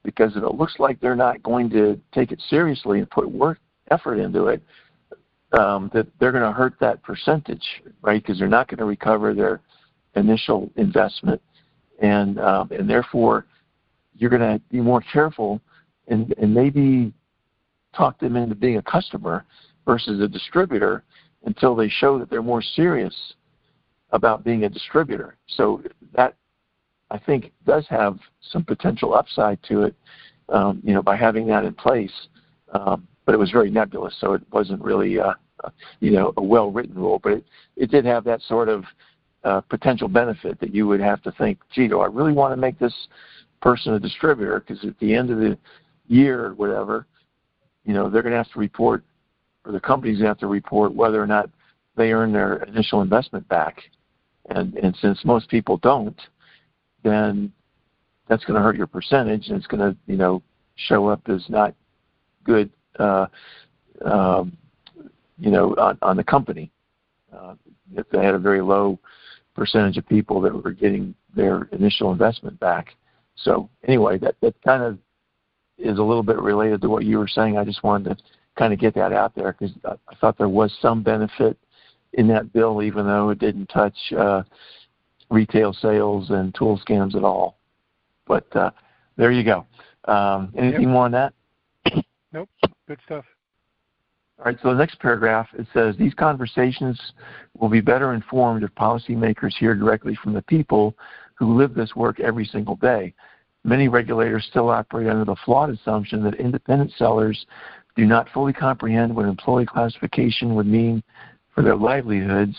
Because if it looks like they're not going to take it seriously and put effort into it, that they're going to hurt that percentage, right? Because they're not going to recover their initial investment, and therefore you're going to be more careful and maybe talk them into being a customer versus a distributor until they show that they're more serious about being a distributor. So that, I think, does have some potential upside to it, by having that in place. But it was very nebulous, so it wasn't really, a well-written rule. But it did have that sort of potential benefit that you would have to think, gee, do I really want to make this person a distributor? Because at the end of the year or whatever, they're going to have to report, or the company's going to have to report whether or not they earn their initial investment back. And since most people don't, then that's going to hurt your percentage, and it's going to, show up as not good, on the company. If they had a very low percentage of people that were getting their initial investment back. So anyway, that kind of is a little bit related to what you were saying. I just wanted to kind of get that out there because I thought there was some benefit in that bill, even though it didn't touch retail sales and tool scams at all. But there you go. Anything more on that? Nope. Good stuff. All right, so the next paragraph, it says, these conversations will be better informed if policymakers hear directly from the people who live this work every single day. Many regulators still operate under the flawed assumption that independent sellers do not fully comprehend what employee classification would mean for their livelihoods.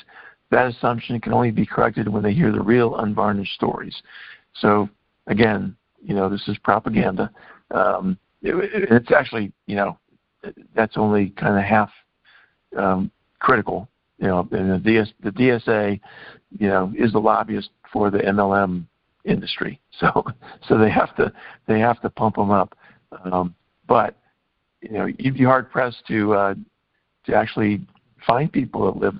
That assumption can only be corrected when they hear the real unvarnished stories. So, again, this is propaganda. It's actually, that's only kind of half critical. And the DSA, is the lobbyist for the MLM industry. So they have to pump them up. But you'd be hard pressed to actually find people that live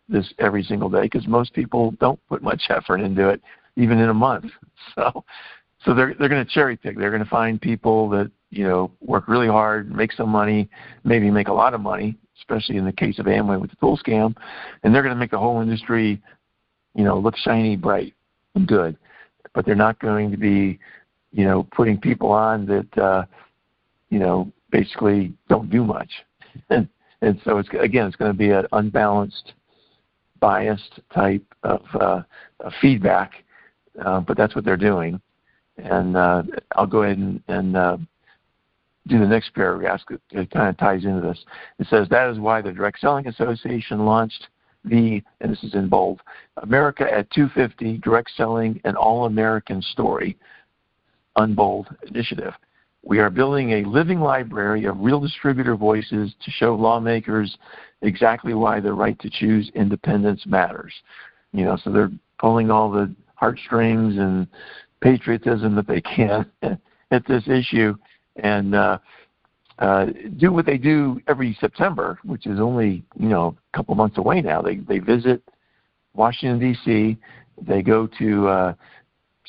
this every single day, because most people don't put much effort into it, even in a month. So they're going to cherry pick. They're going to find people that work really hard, make some money, maybe make a lot of money, especially in the case of Amway with the tool scam, and they're going to make the whole industry look shiny, bright, and good. But they're not going to be putting people on that basically don't do much. And so it's going to be an unbalanced, biased type of feedback, but that's what they're doing. And I'll go ahead and do the next paragraph. It kind of ties into this. It says, that is why the Direct Selling Association launched and this is in bold, America at 250 Direct Selling an All-American Story, unbold initiative. We are building a living library of real distributor voices to show lawmakers exactly why the right to choose independence matters. So they're pulling all the heartstrings and patriotism that they can at this issue, and do what they do every September, which is only a couple months away now. They visit Washington, D.C. They go to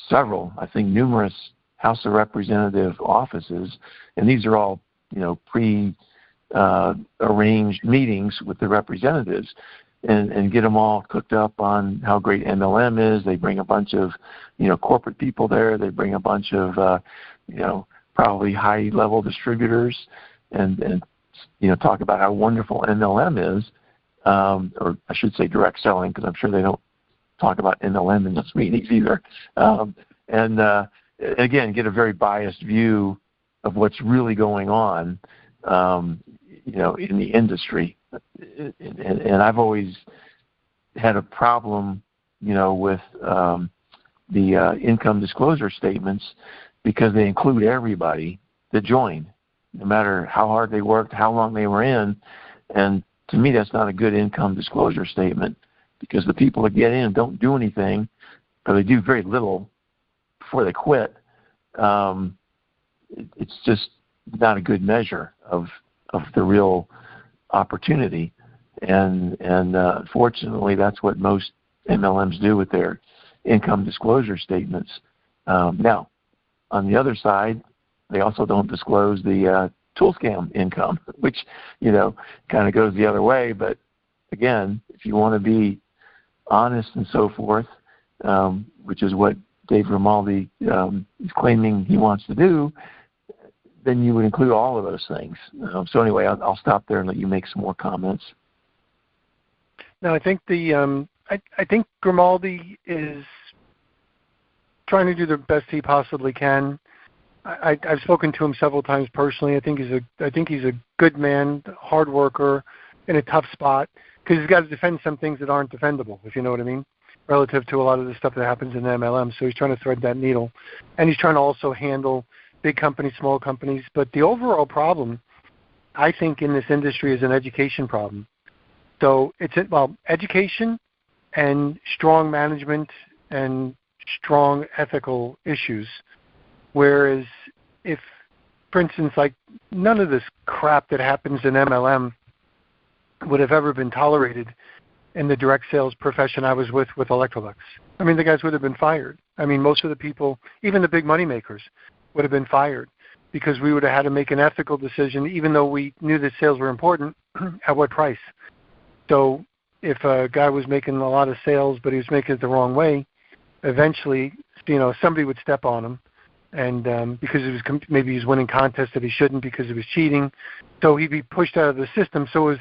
several, I think numerous House of Representative offices, and these are all pre-arranged meetings with the representatives, and get them all cooked up on how great MLM is. They bring a bunch of corporate people there. They bring a bunch of probably high-level distributors, and talk about how wonderful MLM is, or I should say direct selling, because I'm sure they don't talk about MLM in those meetings either. Again, get a very biased view of what's really going on, in the industry. And I've always had a problem, with the income disclosure statements, because they include everybody that joined, no matter how hard they worked, how long they were in. And to me, that's not a good income disclosure statement, because the people that get in and don't do anything, or they do very little before they quit, it's just not a good measure of the real opportunity. and unfortunately, that's what most MLMs do with their income disclosure statements. Now, on the other side, they also don't disclose the tool scam income, which, kind of goes the other way. But again, if you want to be honest and so forth, which is what Dave Grimaldi is claiming he wants to do, then you would include all of those things. So anyway, I'll stop there and let you make some more comments. No, I think I think Grimaldi is trying to do the best he possibly can. I've spoken to him several times personally. I think he's a good man, hard worker, in a tough spot, because he's got to defend some things that aren't defendable, if you know what I mean, relative to a lot of the stuff that happens in the MLM. So he's trying to thread that needle, and he's trying to also handle big companies, small companies. But the overall problem, I think, in this industry is an education problem. So it's education and strong management and strong ethical issues. Whereas if, for instance, like none of this crap that happens in MLM would have ever been tolerated in the direct sales profession I was with Electrolux. I mean, the guys would have been fired. I mean, most of the people, even the big money makers, would have been fired because we would have had to make an ethical decision, even though we knew that sales were important, at what price. So if a guy was making a lot of sales but he was making it the wrong way, eventually, somebody would step on him. And because maybe he was winning contests that he shouldn't because he was cheating, so he'd be pushed out of the system. So it was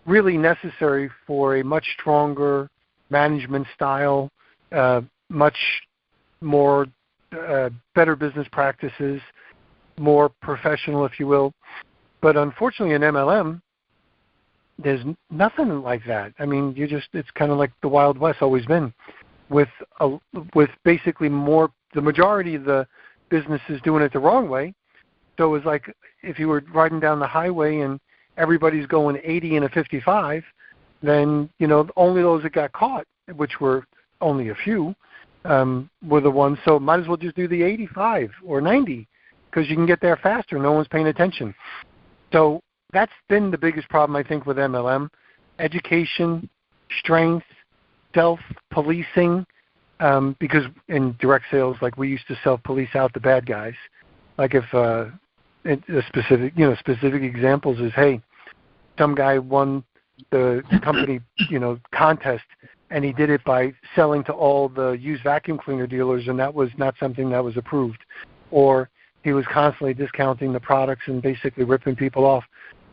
really necessary for a much stronger management style, much more better business practices, more professional, if you will. But unfortunately, in MLM, there's nothing like that. I mean, it's kind of like the Wild West, always been, with basically the majority of the businesses doing it the wrong way. So it was like if you were riding down the highway and everybody's going 80 in a 55, then only those that got caught, which were only a few, were the ones. So might as well just do the 85 or 90 because you can get there faster. No one's paying attention. So that's been the biggest problem, I think, with MLM: education, strength, self-policing. Because in direct sales, like we used to self-police out the bad guys. Like if specific examples is, hey, some guy won the company contest, and he did it by selling to all the used vacuum cleaner dealers, and that was not something that was approved. Or he was constantly discounting the products and basically ripping people off.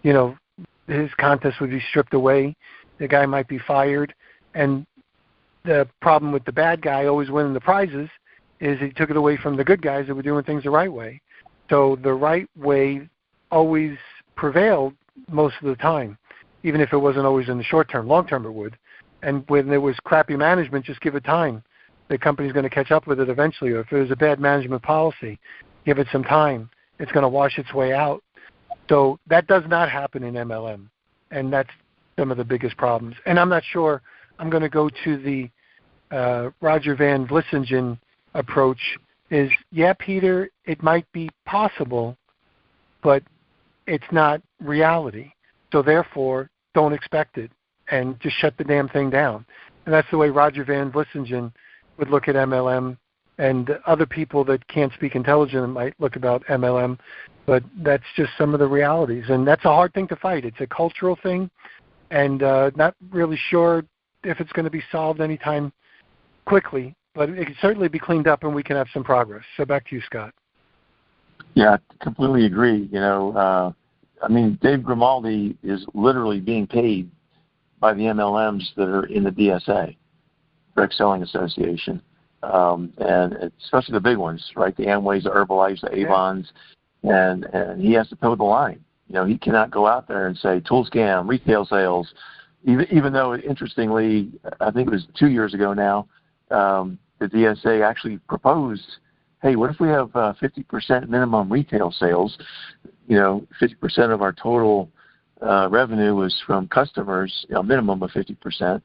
His contest would be stripped away. The guy might be fired, and the problem with the bad guy always winning the prizes is he took it away from the good guys that were doing things the right way. So the right way always prevailed most of the time, even if it wasn't always in the short term. Long term it would. And when there was crappy management, just give it time. The company's going to catch up with it eventually. Or if there's a bad management policy, give it some time. It's going to wash its way out. So that does not happen in MLM. And that's some of the biggest problems. And I'm not sure I'm going to go to the Roger Van Vlissingen approach is, yeah, Peter, it might be possible, but it's not reality. So therefore, don't expect it and just shut the damn thing down. And that's the way Roger Van Vlissingen would look at MLM, and other people that can't speak intelligent might look about MLM, but that's just some of the realities. And that's a hard thing to fight. It's a cultural thing, and not really sure if it's going to be solved anytime quickly, but it can certainly be cleaned up and we can have some progress. So back to you, Scott. Yeah, I completely agree. Dave Grimaldi is literally being paid by the MLMs that are in the DSA, Direct Selling Association, and especially the big ones, right? The Amways, the Herbalife, the Avons, and he has to toe the line. He cannot go out there and say tool scam, retail sales, even though, interestingly, I think it was 2 years ago now, the DSA actually proposed, hey, what if we have 50% minimum retail sales? 50% of our total revenue was from customers, a minimum of 50%,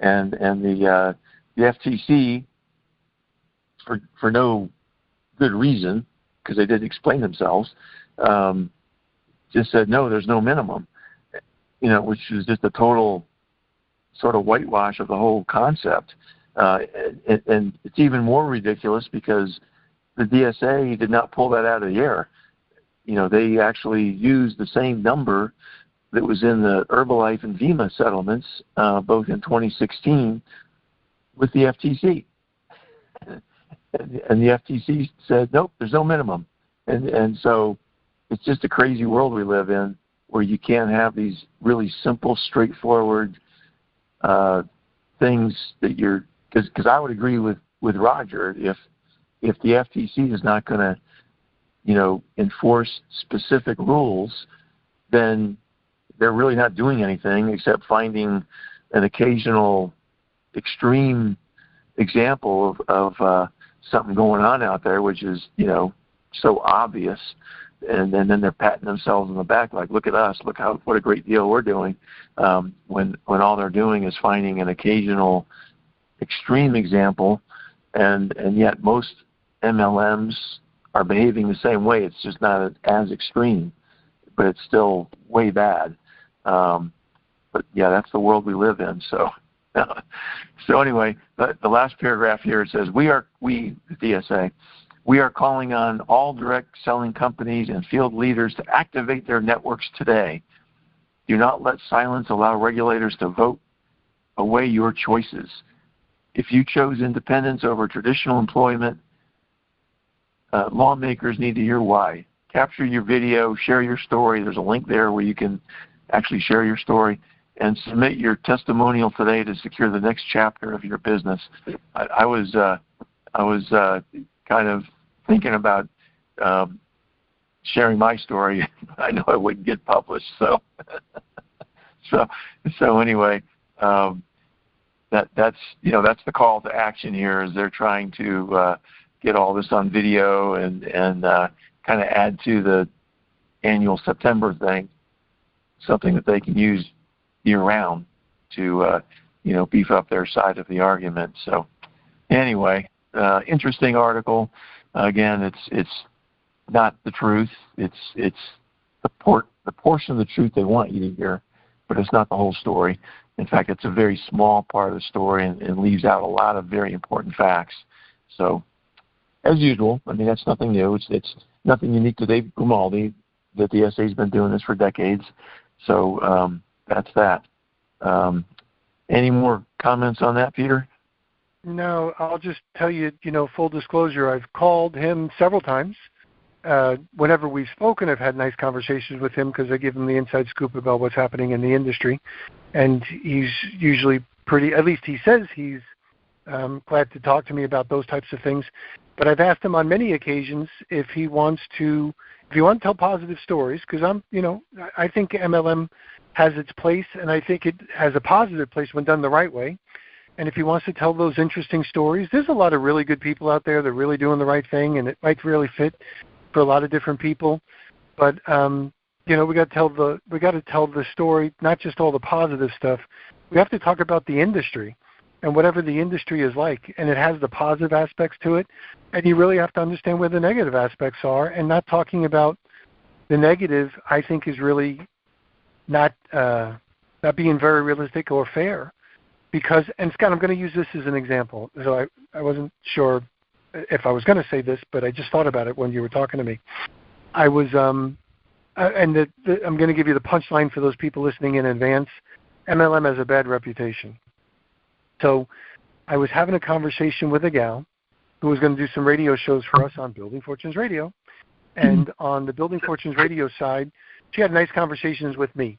and the FTC, for no good reason, because they didn't explain themselves, just said, no, there's no minimum. which is just a total sort of whitewash of the whole concept. And it's even more ridiculous because the DSA did not pull that out of the air. They actually used the same number that was in the Herbalife and Vima settlements, both in 2016, with the FTC. And the FTC said, nope, there's no minimum. And so it's just a crazy world we live in where you can't have these really simple, straightforward things that you're, because I would agree with Roger, if the FTC is not going to, enforce specific rules, then they're really not doing anything except finding an occasional extreme example of something going on out there, which is, so obvious. And then they're patting themselves on the back like, look at us, what a great deal we're doing, when all they're doing is finding an occasional extreme example, and yet most MLMs are behaving the same way. It's just not as extreme, but it's still way bad. But yeah, that's the world we live in. So anyway, the last paragraph here, it says, we, the DSA, we are calling on all direct selling companies and field leaders to activate their networks today. Do not let silence allow regulators to vote away your choices. If you chose independence over traditional employment, lawmakers need to hear why. Capture your video, share your story. There's a link there where you can actually share your story, and submit your testimonial today to secure the next chapter of your business. I was kind of thinking about sharing my story. I know it wouldn't get published, so anyway, that's the call to action here. Is they're trying to get all this on video and kind of add to the annual September thing, something that they can use year-round to beef up their side of the argument. So anyway, interesting article. Again, it's not the truth. It's the portion of the truth they want you to hear, but it's not the whole story. In fact, it's a very small part of the story and leaves out a lot of very important facts. So, as usual, I mean, that's nothing new. It's nothing unique to David Grimaldi. The DSA has been doing this for decades. So that's that. Any more comments on that, Peter? No, I'll just tell you, full disclosure, I've called him several times. Whenever we've spoken, I've had nice conversations with him because I give him the inside scoop about what's happening in the industry. And he's usually at least he says he's glad to talk to me about those types of things. But I've asked him on many occasions if he wants to tell positive stories, because I think MLM has its place, and I think it has a positive place when done the right way. And if he wants to tell those interesting stories, there's a lot of really good people out there that are really doing the right thing, and it might really fit for a lot of different people. But we got to tell the story, not just all the positive stuff. We have to talk about the industry and whatever the industry is like, and it has the positive aspects to it, and you really have to understand where the negative aspects are. And not talking about the negative, I think, is really not being very realistic or fair. Because, and Scott, I'm going to use this as an example. So I wasn't sure if I was going to say this, but I just thought about it when you were talking to me. I was, I'm going to give you the punchline for those people listening in advance. MLM has a bad reputation. So I was having a conversation with a gal who was going to do some radio shows for us on Building Fortunes Radio. And on the Building Fortunes Radio side, she had nice conversations with me.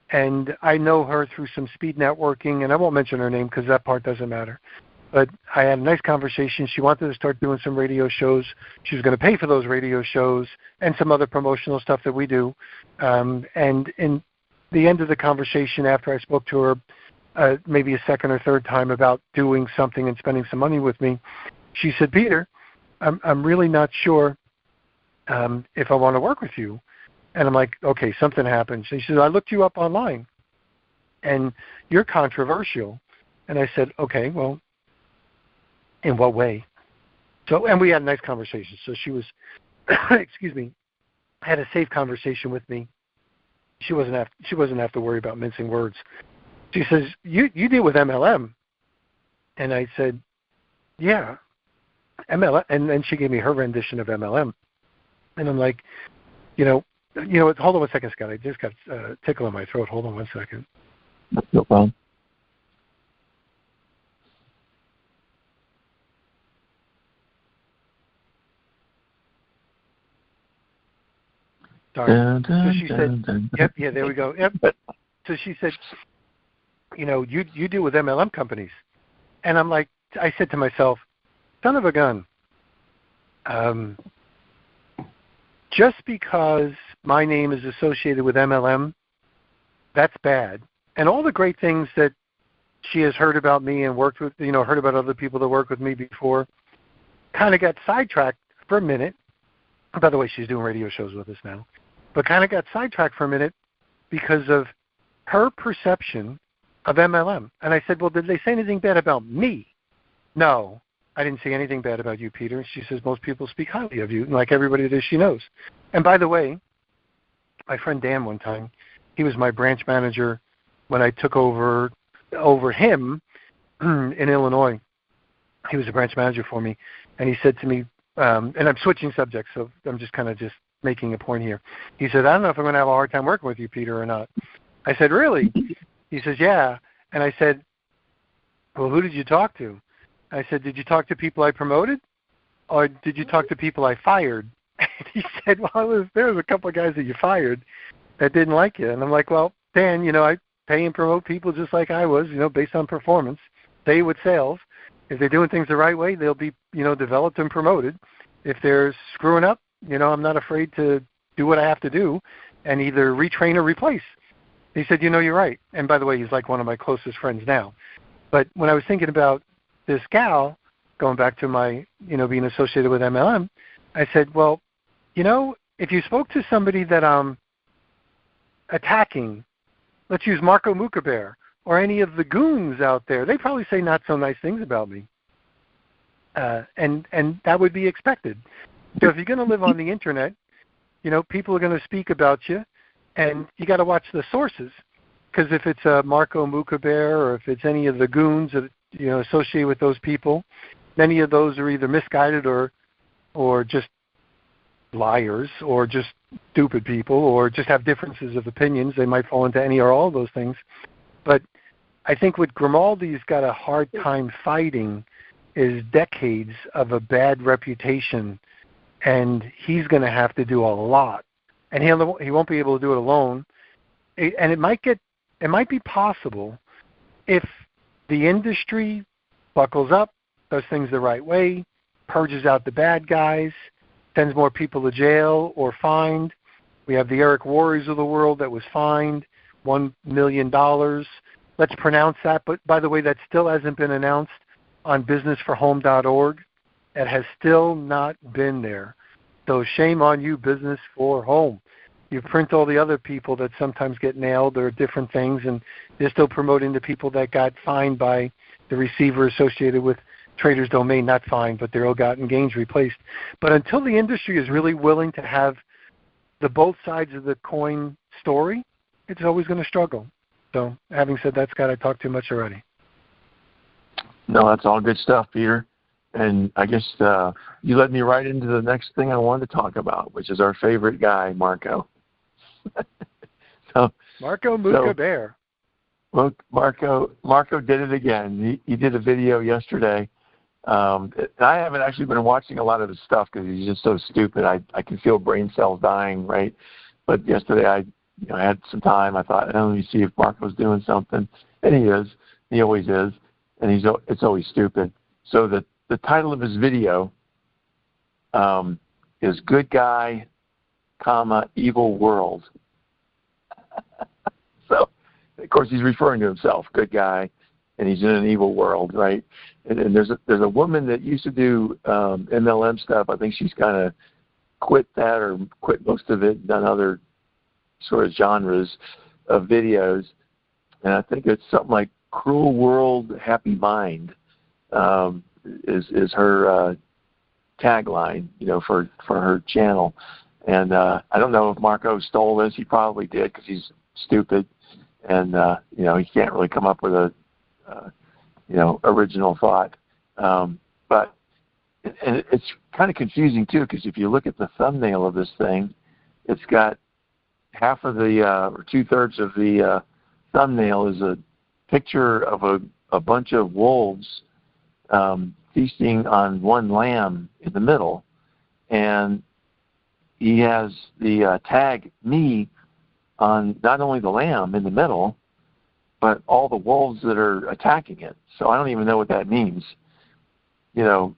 And I know her through some speed networking, and I won't mention her name because that part doesn't matter. But I had a nice conversation. She wanted to start doing some radio shows. She was going to pay for those radio shows and some other promotional stuff that we do. And in the end of the conversation, after I spoke to her maybe a second or third time about doing something and spending some money with me, she said, Peter, I'm really not sure if I want to work with you. And I'm like, okay, something happened. She says, I looked you up online, and you're controversial. And I said, okay, well, in what way? So, and we had a nice conversation. So she was, excuse me, had a safe conversation with me. she wasn't have to worry about mincing words. She says, you deal with MLM. And I said, yeah, MLM. And then she gave me her rendition of MLM. And I'm like, hold on one second, Scott. I just got a tickle in my throat. Hold on one second. No problem. Sorry. So she said, yep, yeah, there we go. Yep. So she said, you deal with MLM companies. And I'm like, I said to myself, son of a gun. Just because my name is associated with MLM, that's bad. And all the great things that she has heard about me and worked with, heard about other people that worked with me before, kind of got sidetracked for a minute. By the way, she's doing radio shows with us now. But kind of got sidetracked for a minute because of her perception of MLM. And I said, well, did they say anything bad about me? No, I didn't say anything bad about you, Peter. She says, most people speak highly of you, like everybody that she knows. And by the way, my friend Dan one time, he was my branch manager when I took over him in Illinois. He was a branch manager for me. And he said to me, and I'm switching subjects, so I'm just kind of just making a point here. He said, I don't know if I'm going to have a hard time working with you, Peter, or not. I said, really? He says, yeah. And I said, well, who did you talk to? I said, did you talk to people I promoted, or did you talk to people I fired? And he said, well, there was a couple of guys that you fired that didn't like you. And I'm like, well, Dan, I pay and promote people just like I was, based on performance. Stay with sales. If they're doing things the right way, they'll be, developed and promoted. If they're screwing up, I'm not afraid to do what I have to do and either retrain or replace. He said, you're right. And by the way, he's like one of my closest friends now. But when I was thinking about this gal, going back to my, being associated with MLM, I said, well, if you spoke to somebody that I'm attacking, let's use Marco Mukaber or any of the goons out there, they probably say not so nice things about me. And that would be expected. So if you're going to live on the internet, people are going to speak about you, and you got to watch the sources. Because if it's Marco Mukaber or if it's any of the goons that associated with those people, many of those are either misguided or just liars or just stupid people or just have differences of opinions. They might fall into any or all of those things. But I think what Grimaldi's got a hard time fighting is decades of a bad reputation, and he's going to have to do a lot. And he won't be able to do it alone. And it might be possible if the industry buckles up, does things the right way, purges out the bad guys, sends more people to jail or fined. We have the Eric Worres of the world that was fined $1 million. Let's pronounce that. But by the way, that still hasn't been announced on businessforhome.org. It has still not been there. So shame on you, Business for Home. You print all the other people that sometimes get nailed or different things, and they're still promoting the people that got fined by the receiver associated with Trader's Domain, not fined, but their ill-gotten gains replaced. But until the industry is really willing to have the both sides of the coin story, it's always going to struggle. So having said that, Scott, I talked too much already. No, that's all good stuff, Peter. And I guess you led me right into the next thing I wanted to talk about, which is our favorite guy, Marco. Marco Mukaber. Well, Marco did it again. He did a video yesterday. I haven't actually been watching a lot of his stuff because he's just so stupid. I can feel brain cells dying, right? But yesterday I had some time. I thought, let me see if Marco's doing something. And he is. He always is. And it's always stupid. So the title of his video is Good Guy, Evil World. So, of course, he's referring to himself, good guy, and he's in an evil world, right? And there's a woman that used to do MLM stuff. I think she's kind of quit that or quit most of it, done other sort of genres of videos. And I think it's something like Cruel World, Happy Mind is her tagline, for her channel. And I don't know if Marco stole this. He probably did because he's stupid, and he can't really come up with a original thought. But it's kind of confusing too, because if you look at the thumbnail of this thing, it's got half of the or 2/3 of the thumbnail is a picture of a bunch of wolves feasting on one lamb in the middle, and he has the tag me on not only the lamb in the middle, but all the wolves that are attacking it. So I don't even know what that means. When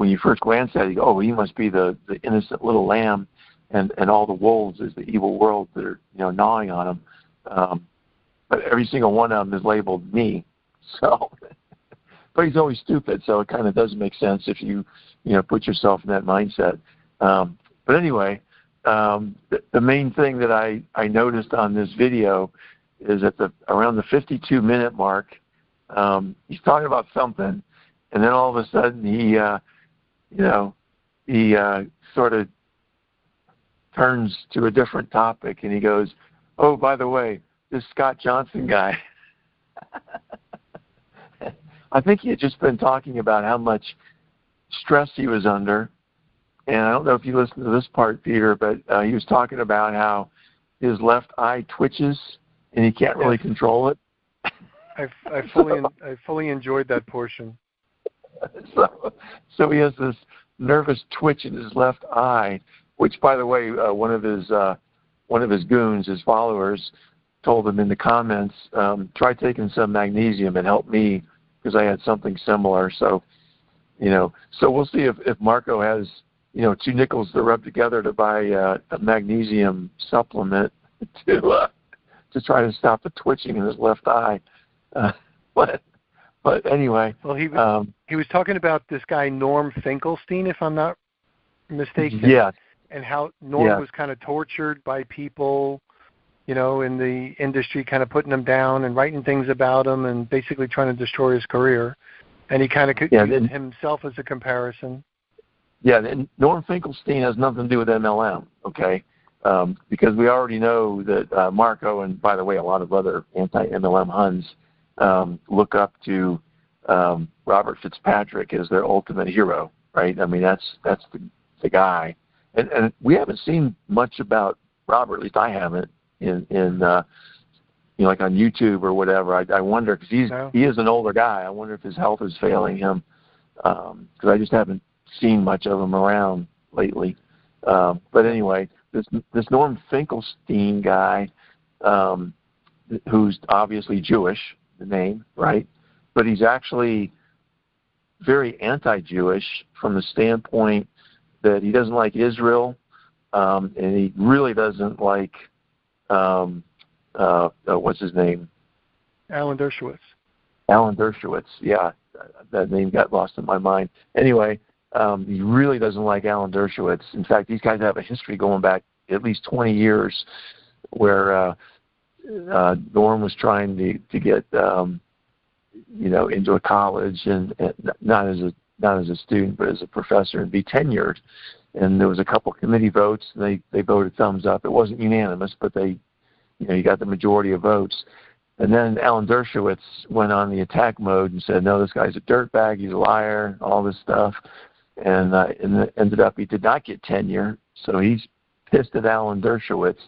you first glance at it, you go, oh, he must be the innocent little lamb, and all the wolves is the evil world that are gnawing on him. But every single one of them is labeled me. So, but he's always stupid, so it kind of doesn't make sense if you put yourself in that mindset. But anyway, the main thing that I noticed on this video is at around the 52-minute mark, he's talking about something, and then all of a sudden he sort of turns to a different topic, and he goes, "Oh, by the way, this Scott Johnson guy." I think he had just been talking about how much stress he was under. And I don't know if you listened to this part, Peter, but he was talking about how his left eye twitches and he can't really control it. I fully enjoyed that portion. So he has this nervous twitch in his left eye, which, by the way, one of his goons, his followers, told him in the comments, try taking some magnesium and help me because I had something similar. So, so we'll see if Marco has 2 nickels to rub together to buy a magnesium supplement to try to stop the twitching in his left eye. But anyway. Well, he was talking about this guy Norm Finkelstein, if I'm not mistaken. Yes. And how Norm was kind of tortured by people, in the industry, kind of putting him down and writing things about him and basically trying to destroy his career. And he kind of used himself as a comparison. Yeah, and Norm Finkelstein has nothing to do with MLM, okay? Because we already know that Marco, and by the way, a lot of other anti-MLM Huns look up to Robert Fitzpatrick as their ultimate hero, right? I mean, that's the guy. And we haven't seen much about Robert, at least I haven't, in like on YouTube or whatever. I wonder, because he is an older guy. I wonder if his health is failing him, because I just haven't seen much of him around lately. But anyway, this Norm Finkelstein guy, who's obviously Jewish, the name, right? But he's actually very anti-Jewish from the standpoint that he doesn't like Israel, and he really doesn't like what's his name? Alan Dershowitz. Alan Dershowitz, yeah, that name got lost in my mind. Anyway, he really doesn't like Alan Dershowitz. In fact, these guys have a history going back at least 20 years, where Norm was trying to get into a college, and not as a student, but as a professor, and be tenured. And there was a couple committee votes, and they voted thumbs up. It wasn't unanimous, but he got the majority of votes. And then Alan Dershowitz went on the attack mode and said, no, this guy's a dirtbag, he's a liar, all this stuff. And ended up he did not get tenure, so he's pissed at Alan Dershowitz,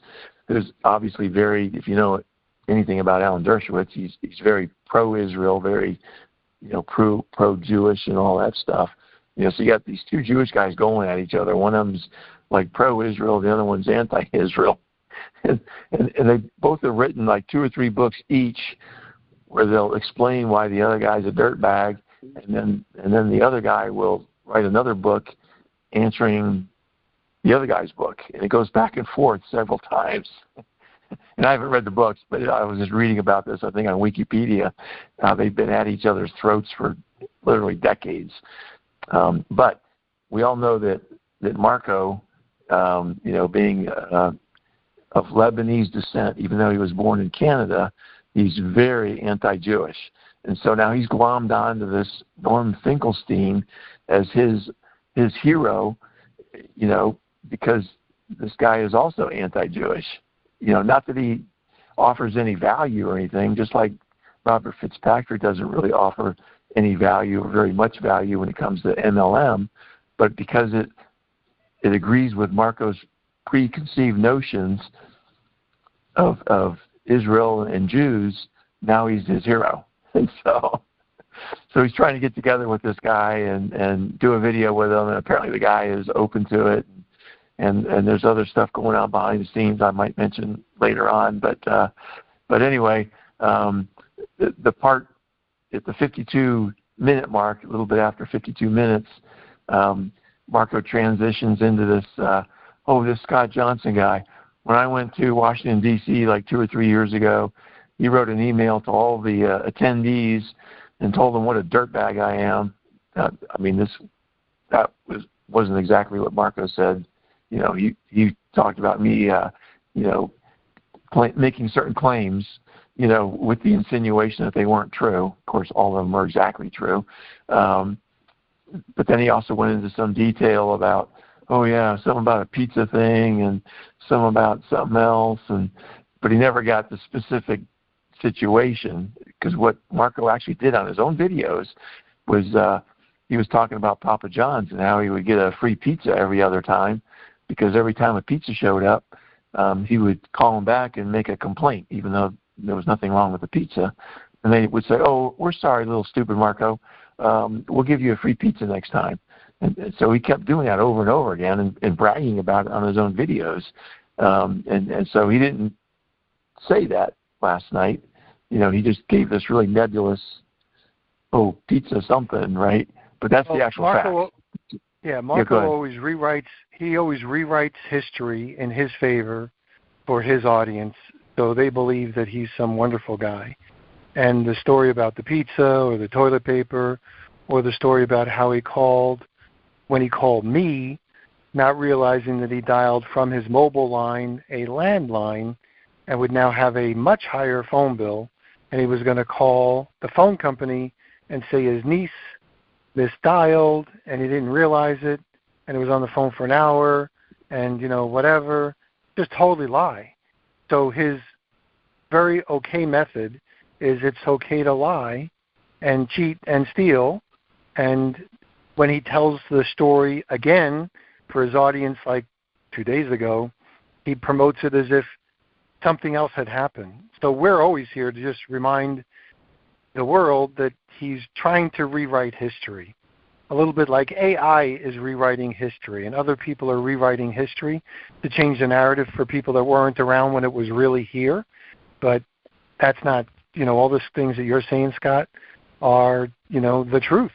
who's obviously very, if you know anything about Alan Dershowitz, he's very pro-Israel, very pro-Jewish and all that stuff. So you got these 2 Jewish guys going at each other. One of them's like pro-Israel, the other one's anti-Israel. And they both have written like 2 or 3 books each where they'll explain why the other guy's a dirtbag, and then the other guy will write another book answering the other guy's book. And it goes back and forth several times. And I haven't read the books, but I was just reading about this, I think, on Wikipedia. They've been at each other's throats for literally decades. But we all know that Marco, being of Lebanese descent, even though he was born in Canada, he's very anti-Jewish. And so now he's glommed onto this Norm Finkelstein as his hero, because this guy is also anti-Jewish. Not that he offers any value or anything, just like Robert Fitzpatrick doesn't really offer any value or very much value when it comes to MLM, but because it agrees with Marco's preconceived notions of Israel and Jews, now he's his hero. And so he's trying to get together with this guy and do a video with him, and apparently the guy is open to it. And there's other stuff going on behind the scenes I might mention later on. But anyway, the part at the 52-minute mark, a little bit after 52 minutes, Marco transitions into this, this Scott Johnson guy. When I went to Washington, D.C. like 2 or 3 years ago, he wrote an email to all the attendees and told them what a dirtbag I am. That wasn't exactly what Marco said. He talked about me, making certain claims, with the insinuation that they weren't true. Of course, all of them are exactly true. But then he also went into some detail about, something about a pizza thing and some about something else, but he never got the specific situation, because what Marco actually did on his own videos was he was talking about Papa John's and how he would get a free pizza every other time, because every time a pizza showed up, he would call him back and make a complaint, even though there was nothing wrong with the pizza. And they would say, we're sorry, little stupid Marco. We'll give you a free pizza next time. And so he kept doing that over and over again and bragging about it on his own videos. And so he didn't say that last night. He just gave this really nebulous, pizza something, right? But that's the actual Marco, fact. Yeah, Marco always rewrites history in his favor for his audience, so they believe that he's some wonderful guy. And the story about the pizza or the toilet paper, or the story about how he called when he called me, not realizing that he dialed from his mobile line a landline and would now have a much higher phone bill, and he was going to call the phone company and say his niece misdialed, and he didn't realize it, and he was on the phone for an hour, and whatever, just totally lie. So his very okay method is it's okay to lie and cheat and steal, and when he tells the story again for his audience like 2 days ago, he promotes it as if something else had happened. So we're always here to just remind the world that he's trying to rewrite history. A little bit like AI is rewriting history, and other people are rewriting history to change the narrative for people that weren't around when it was really here. But that's not, all those things that you're saying, Scott, are, the truth.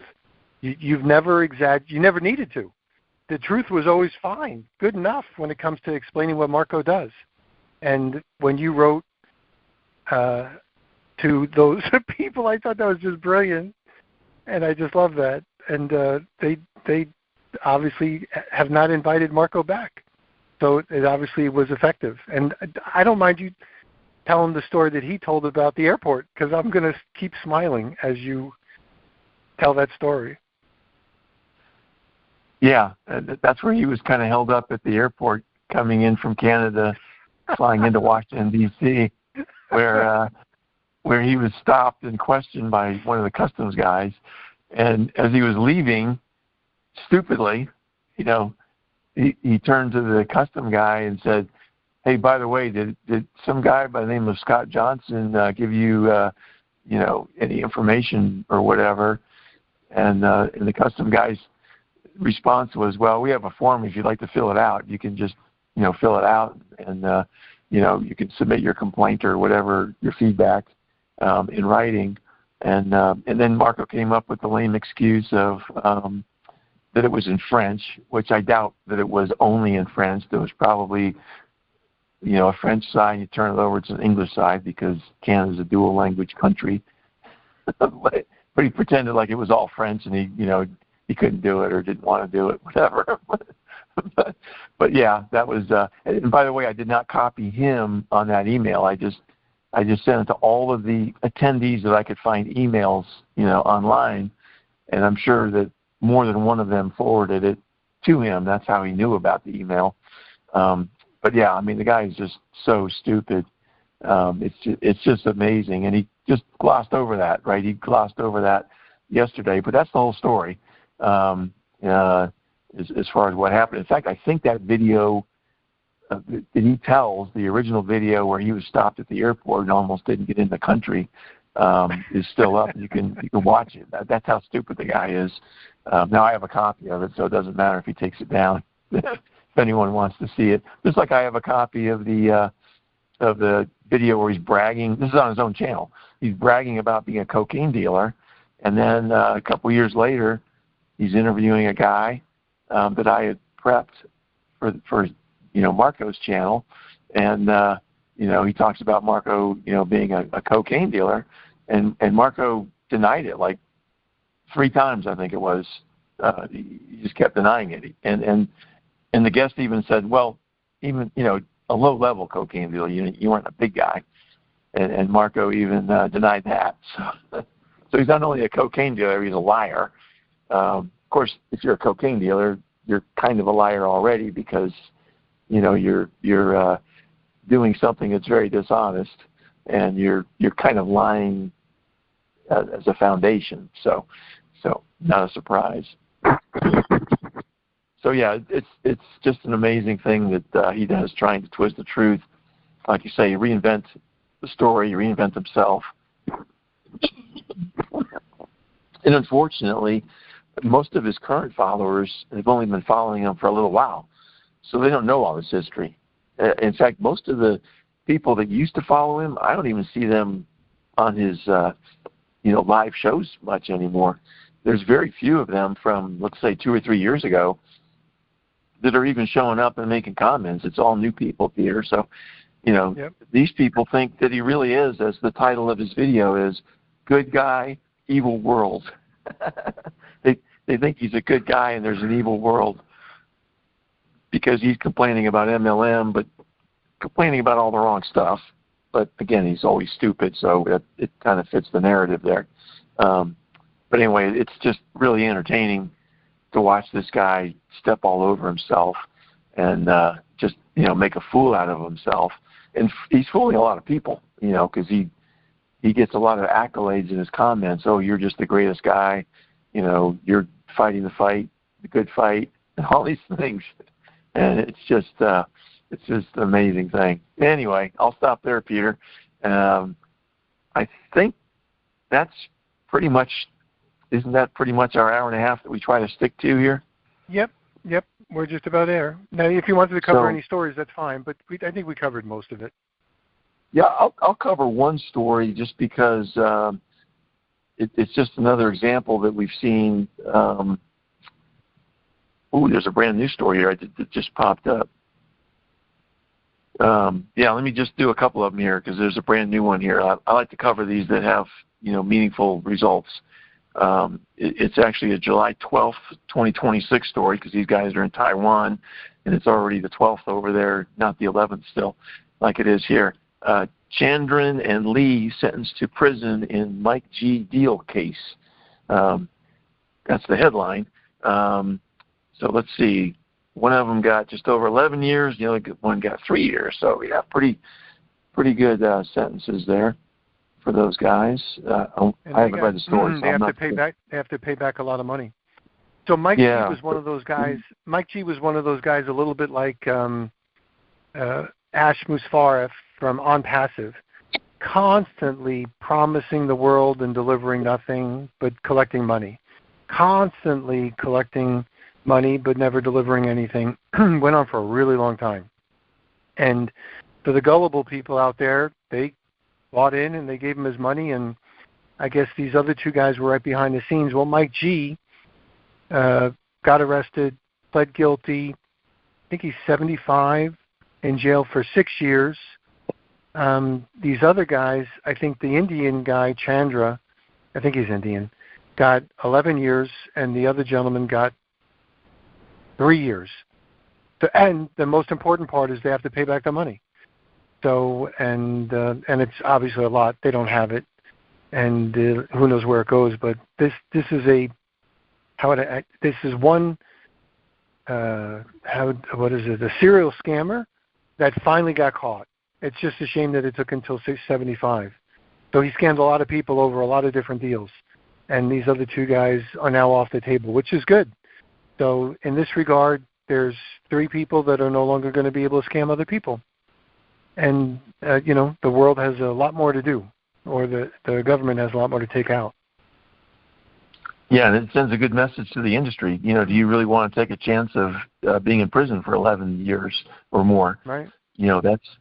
You never needed to. The truth was always fine, good enough when it comes to explaining what Marco does. And when you wrote to those people, I thought that was just brilliant, and I just love that. And they obviously have not invited Marco back, so it obviously was effective. And I don't mind you telling the story that he told about the airport, because I'm going to keep smiling as you tell that story. Yeah, that's where he was kind of held up at the airport coming in from Canada, flying into Washington, D.C., where he was stopped and questioned by one of the customs guys. And as he was leaving, stupidly, he turned to the custom guy and said, "Hey, by the way, did some guy by the name of Scott Johnson give you, any information or whatever?" And the custom guy's response was, "Well, we have a form. If you'd like to fill it out, you can just, fill it out, and you can submit your complaint or whatever, your feedback in writing." And then Marco came up with the lame excuse of that it was in French, which I doubt that it was only in French. There was probably, a French side. You turn it over, it's an English side, because Canada's a dual language country. But he pretended like it was all French, and he couldn't do it or didn't want to do it, whatever. but yeah, that was. And by the way, I did not copy him on that email. I just sent it to all of the attendees that I could find emails, online, and I'm sure that more than one of them forwarded it to him. That's how he knew about the email. But yeah, I mean, the guy is just so stupid. It's just amazing, and he just glossed over that, right? He glossed over that yesterday, but that's the whole story as far as what happened. In fact, I think that video that he tells, the original video where he was stopped at the airport and almost didn't get in the country, is still up. You can watch it. That's how stupid the guy is. Now I have a copy of it, so it doesn't matter if he takes it down if anyone wants to see it. Just like I have a copy of the video where he's bragging. This is on his own channel. He's bragging about being a cocaine dealer, and then a couple years later, he's interviewing a guy that I had prepped for Marco's channel, and he talks about Marco being a cocaine dealer, and Marco denied it like 3 times, I think it was. He just kept denying it, and the guest even said, well, even a low-level cocaine dealer, you weren't a big guy, and Marco even denied that. So he's not only a cocaine dealer, he's a liar. Of course, if you're a cocaine dealer, you're kind of a liar already because you're doing something that's very dishonest, and you're kind of lying as a foundation. So not a surprise. So yeah, it's just an amazing thing that he does, trying to twist the truth. Like you say, he reinvents the story, he reinvents himself. And unfortunately, most of his current followers have only been following him for a little while, so they don't know all this history. In fact, most of the people that used to follow him, I don't even see them on his live shows much anymore. There's very few of them from, let's say, 2 or 3 years ago that are even showing up and making comments. It's all new people, Peter. So, yep. These people think that he really is, as the title of his video is, Good Guy, Evil World. They think he's a good guy and there's an evil world because he's complaining about MLM, but complaining about all the wrong stuff. But again, he's always stupid, so it kind of fits the narrative there. But anyway, it's just really entertaining to watch this guy step all over himself and just make a fool out of himself. And he's fooling a lot of people, because he gets a lot of accolades in his comments. Oh, you're just the greatest guy. You're fighting the fight, the good fight, and all these things. And it's just an amazing thing. Anyway, I'll stop there, Peter. I think that's pretty much. Isn't that pretty much our hour and a half that we try to stick to here? Yep. We're just about there. Now, if you wanted to cover any stories, that's fine, but I think we covered most of it. Yeah, I'll cover one story just because it's just another example that we've seen. There's a brand new story here that just popped up. Let me just do a couple of them here because there's a brand new one here. I like to cover these that have meaningful results. It's actually a July 12th, 2026 story because these guys are in Taiwan, and it's already the 12th over there, not the 11th still, like it is here. Chandran and Lee sentenced to prison in Mike G. deal case. That's the headline. So let's see. One of them got just over 11 years. The other one got 3 years. So yeah, pretty good sentences there for those guys. I haven't read the story. They have to pay back a lot of money. So Mike G was one of those guys. Mike G was one of those guys, a little bit like Ash Musfarif from On Passive, constantly promising the world and delivering nothing but collecting money. Constantly collecting money but never delivering anything. Went on for a really long time. And for the gullible people out there, they bought in and they gave him his money, and I guess these other 2 guys were right behind the scenes. Well, Mike G got arrested, pled guilty. I think he's 75, in jail for 6 years. These other guys, I think the Indian guy, Chandra, I think he's Indian, got 11 years, and the other gentleman got 3 years. And the most important part is they have to pay back the money. So, and it's obviously a lot. They don't have it, and who knows where it goes. But this is one a serial scammer that finally got caught. It's just a shame that it took until 675. So he scammed a lot of people over a lot of different deals. And these other two guys are now off the table, which is good. So in this regard, there's 3 people that are no longer going to be able to scam other people. And, the world has a lot more to do, or the government has a lot more to take out. Yeah, and it sends a good message to the industry. Do you really want to take a chance of being in prison for 11 years or more? Right.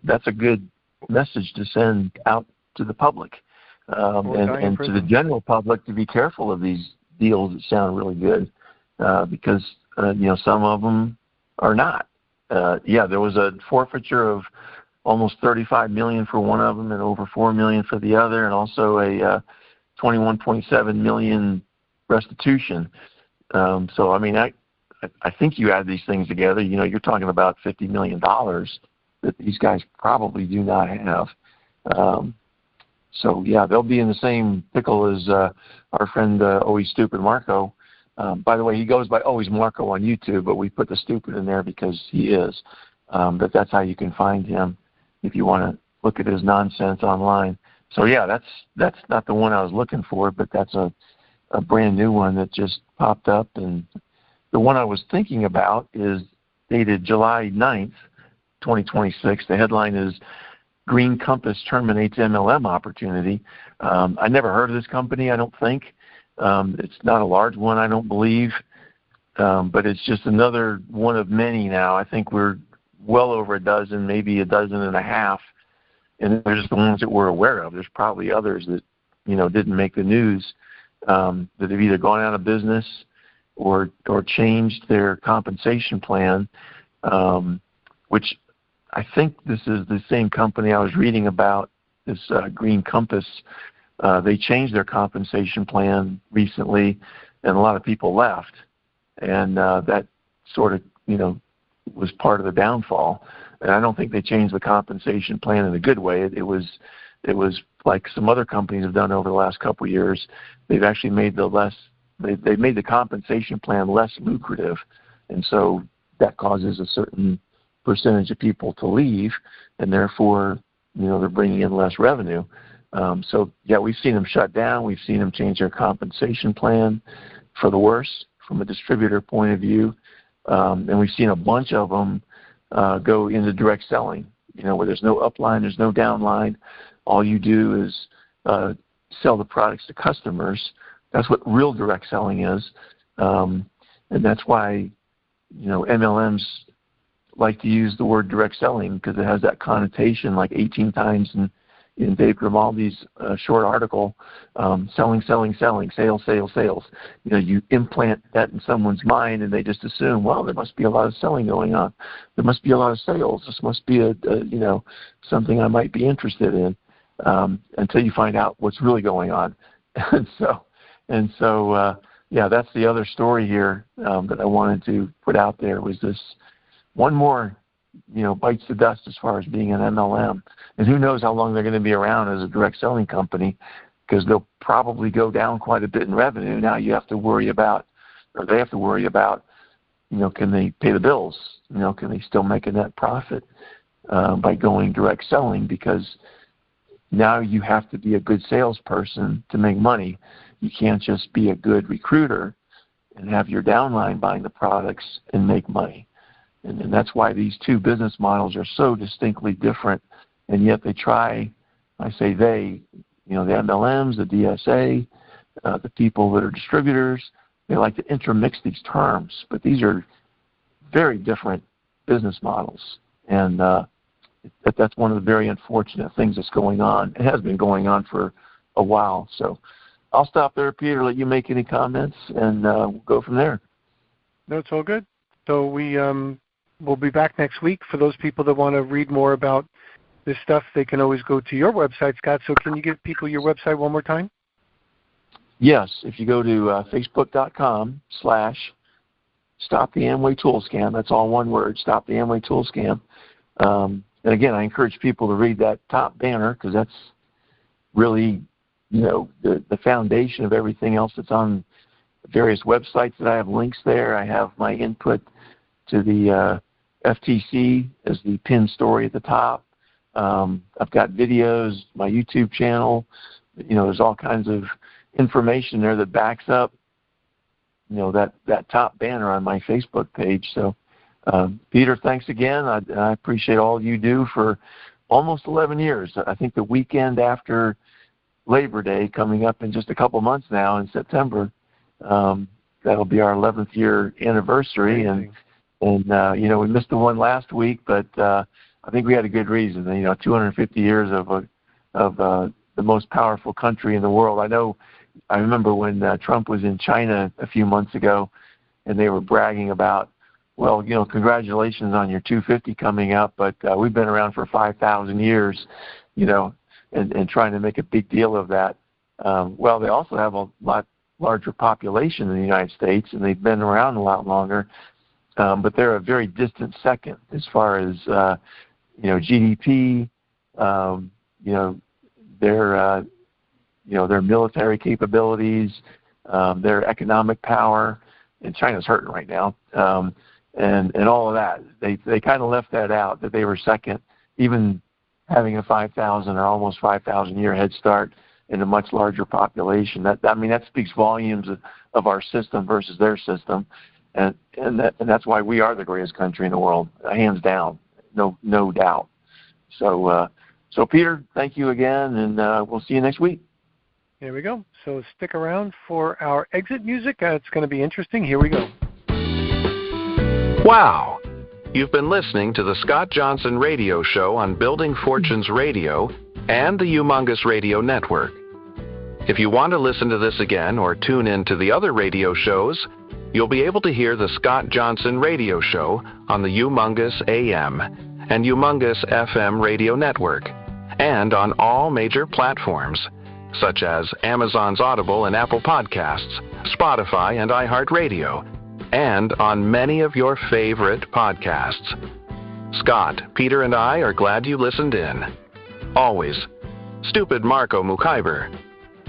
That's a good message to send out to the public and to the general public to be careful of these deals that sound really good because, some of them are not. There was a forfeiture of almost $35 million for one of them and over $4 million for the other, and also a $21.7 million restitution. I think you add these things together, you're talking about $50 million that these guys probably do not have. They'll be in the same pickle as our friend Always Stupid Marco. By the way, he goes by Always Marco on YouTube, but we put the stupid in there because he is. But that's how you can find him if you want to look at his nonsense online. So that's not the one I was looking for, but that's a brand new one that just popped up. And the one I was thinking about is dated July 9th, 2026. The headline is Green Compass Terminates MLM Opportunity. I never heard of this company, I don't think. It's not a large one, I don't believe. But it's just another one of many now. I think we're well over a dozen, maybe a dozen and a half. And they're just the ones that we're aware of. There's probably others that, didn't make the news that have either gone out of business or changed their compensation plan, which I think this is the same company I was reading about, this Green Compass. They changed their compensation plan recently, and a lot of people left. And that sort of, was part of the downfall. And I don't think they changed the compensation plan in a good way. It was like some other companies have done over the last couple of years. They've actually made they've made the compensation plan less lucrative, and so that causes a certain percentage of people to leave, and therefore, they're bringing in less revenue. We've seen them shut down. We've seen them change their compensation plan for the worse from a distributor point of view, and we've seen a bunch of them go into direct selling, where there's no upline, there's no downline. All you do is sell the products to customers. That's what real direct selling is, and that's why MLMs like to use the word direct selling, because it has that connotation like 18 times in Dave Grimaldi's short article, selling, sales. You implant that in someone's mind, and they just assume, well, there must be a lot of selling going on. There must be a lot of sales. This must be something I might be interested in, until you find out what's really going on. And so, that's the other story here that I wanted to put out there, was this one more bites the dust as far as being an MLM. And who knows how long they're going to be around as a direct selling company, because they'll probably go down quite a bit in revenue. Now you have to worry about, or they have to worry about, can they pay the bills? Can they still make a net profit by going direct selling? Because now you have to be a good salesperson to make money. You can't just be a good recruiter and have your downline buying the products and make money. And that's why these two business models are so distinctly different, and yet they try, I say they, the MLMs, the DSA, the people that are distributors, they like to intermix these terms, but these are very different business models. And that's one of the very unfortunate things that's going on. It has been going on for a while. So I'll stop there, Peter, let you make any comments, and we'll go from there. No, it's all good. So we'll be back next week. For those people that want to read more about this stuff, they can always go to your website, Scott. So can you give people your website one more time? Yes. If you go to facebook.com/Stop the Amway Tool Scam, that's all one word, Stop the Amway Tool Scam. And again, I encourage people to read that top banner, because that's really, the foundation of everything else that's on various websites that I have links there. I have my input to the FTC as the pinned story at the top. I've got videos, my YouTube channel. There's all kinds of information there that backs up, that top banner on my Facebook page. So, Peter, thanks again. I appreciate all you do for almost 11 years. I think the weekend after Labor Day, coming up in just a couple months now in September, that'll be our 11th year anniversary. Amazing. And we missed the one last week, but I think we had a good reason. 250 years of the most powerful country in the world. I remember when Trump was in China a few months ago, and they were bragging about, well, congratulations on your 250 coming up, but we've been around for 5,000 years, and trying to make a big deal of that. Well, they also have a lot larger population in the United States, and they've been around a lot longer, but they're a very distant second as far as GDP, their military capabilities, their economic power, and China's hurting right now, and all of that. They kind of left that out, that they were second, even having a 5,000 or almost 5,000 year head start in a much larger population. That speaks volumes of our system versus their system, and that's why we are the greatest country in the world, hands down, no doubt. So Peter, thank you again, and we'll see you next week. There we go. So stick around for our exit music. It's going to be interesting. Here we go. Wow! You've been listening to the Scott Johnson Radio Show on Building Fortunes Radio and the Humongous Radio Network. If you want to listen to this again or tune in to the other radio shows, you'll be able to hear the Scott Johnson Radio Show on the Humongous AM and Humongous FM Radio Network, and on all major platforms, such as Amazon's Audible and Apple Podcasts, Spotify and iHeartRadio, and on many of your favorite podcasts. Scott, Peter, and I are glad you listened in. Always. Stupid Marco Mukaiber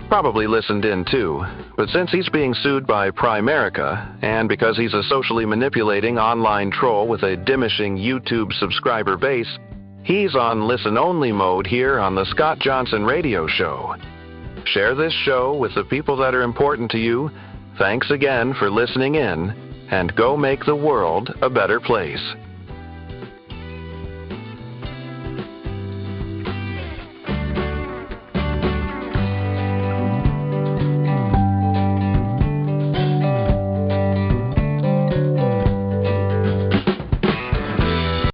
probably listened in too, but since he's being sued by Primerica, and because he's a socially manipulating online troll with a diminishing YouTube subscriber base, he's on listen-only mode here on the Scott Johnson Radio Show. Share this show with the people that are important to you. Thanks again for listening in, and go make the world a better place.